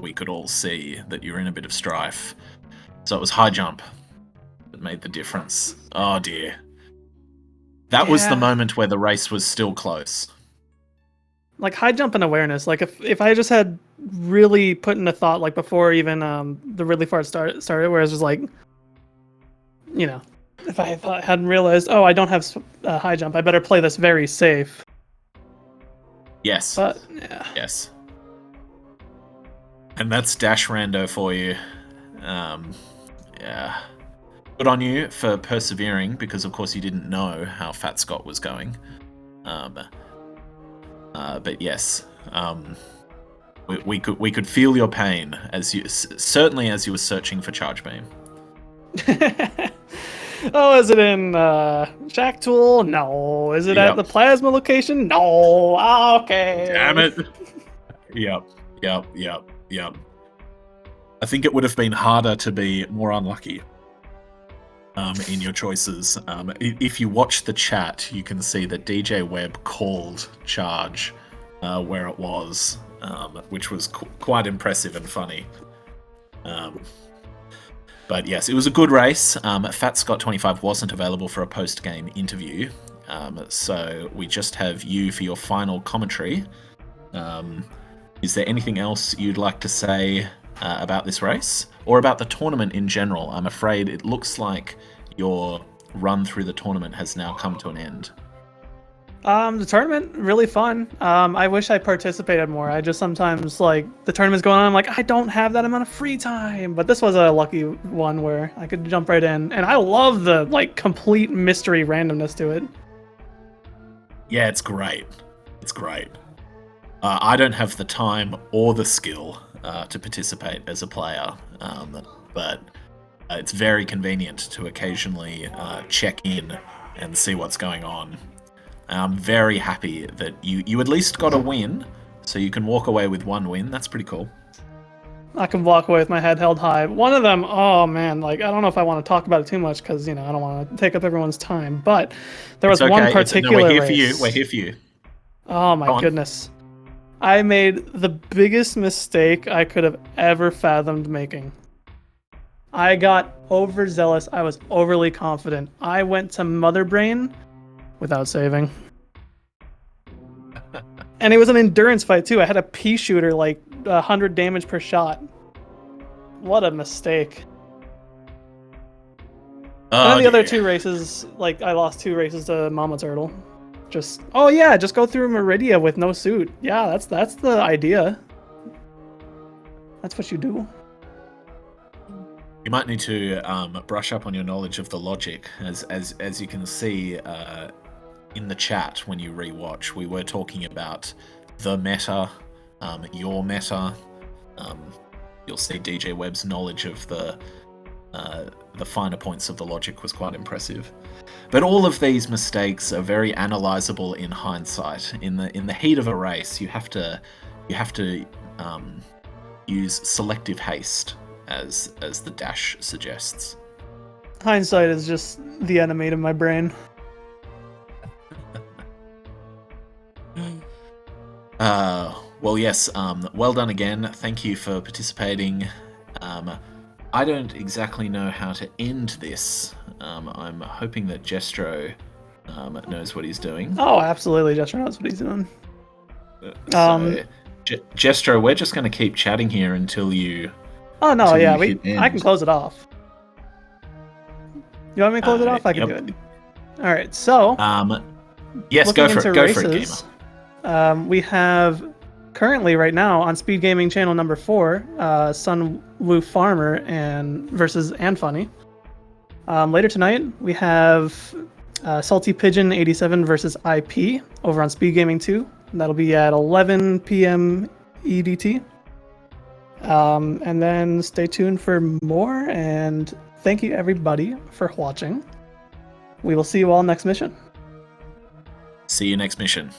we could all see that you're in a bit of strife. So it was high jump that made the difference. Oh dear. That was the moment where the race was still close. High jump and awareness. If I just had really put into thought before even the Ridley part started, where it was just if I hadn't realized, oh, I don't have high jump, I better play this very safe. Yes. But yeah. Yes. And that's Dash Rando for you. Yeah. Good on you for persevering, because of course you didn't know how Fat Scott was going. But yes, we could feel your pain certainly as you were searching for Charge Beam. Oh, is it in Shack Tool? No. Is it at the Plasma location? No. Okay. Damn it. Yep. Yep. I think it would have been harder to be more unlucky in your choices. If you watch the chat, you can see that DJ Webb called charge where it was, which was quite impressive and funny. But yes, it was a good race. phatscott25 wasn't available for a post-game interview, so we just have you for your final commentary. Is there anything else you'd like to say about this race, or about the tournament in general? I'm afraid it looks like your run through the tournament has now come to an end. The tournament, really fun. I wish I participated more. I just sometimes, like, the tournament's going on, I'm like, I don't have that amount of free time. But this was a lucky one where I could jump right in. And I love the, like, complete mystery randomness to it. Yeah, it's great. It's great. I don't have the time or the skill to participate as a player, but it's very convenient to occasionally check in and see what's going on. I'm very happy that you at least got a win, so you can walk away with one win. That's pretty cool. I can walk away with my head held high. One of them, oh man, like, I don't know if I want to talk about it too much because, you know, I don't want to take up everyone's time, but there was one particular we're here race. for you. We're here for you. Oh my goodness. I made the biggest mistake I could have ever fathomed making. I got overzealous. I was overly confident. I went to Mother Brain without saving. And it was an endurance fight too. I had a pea shooter, like 100 damage per shot. What a mistake. And then the other two races, like, I lost 2 races to Mama Turtle. Just go through Meridia with no suit. Yeah, that's the idea. That's what you do. You might need to brush up on your knowledge of the logic, as you can see in the chat when you rewatch. We were talking about the meta, your meta. You'll see DJ Webb's knowledge of the finer points of the logic was quite impressive. But all of these mistakes are very analyzable in hindsight. In the heat of a race, you have to use selective haste, as the dash suggests. Hindsight is just the enemy to my brain. Well, yes. Well done again. Thank you for participating. I don't exactly know how to end this. I'm hoping that Jestro knows what he's doing. Oh, absolutely. Jestro knows what he's doing. Jestro, we're just going to keep chatting here until you... Oh, no, yeah, I can close it off. You want me to close it off? I can do it. All right, so... yes, go for it, gamer. We have... Currently, right now, on SpeedGaming channel number 4, Sun Woo Farmer versus Funny. Later tonight, we have Salty Pigeon 87 versus IP over on SpeedGaming 2. That'll be at 11 p.m. EDT. And then stay tuned for more, and thank you everybody for watching. We will see you all next mission. See you next mission.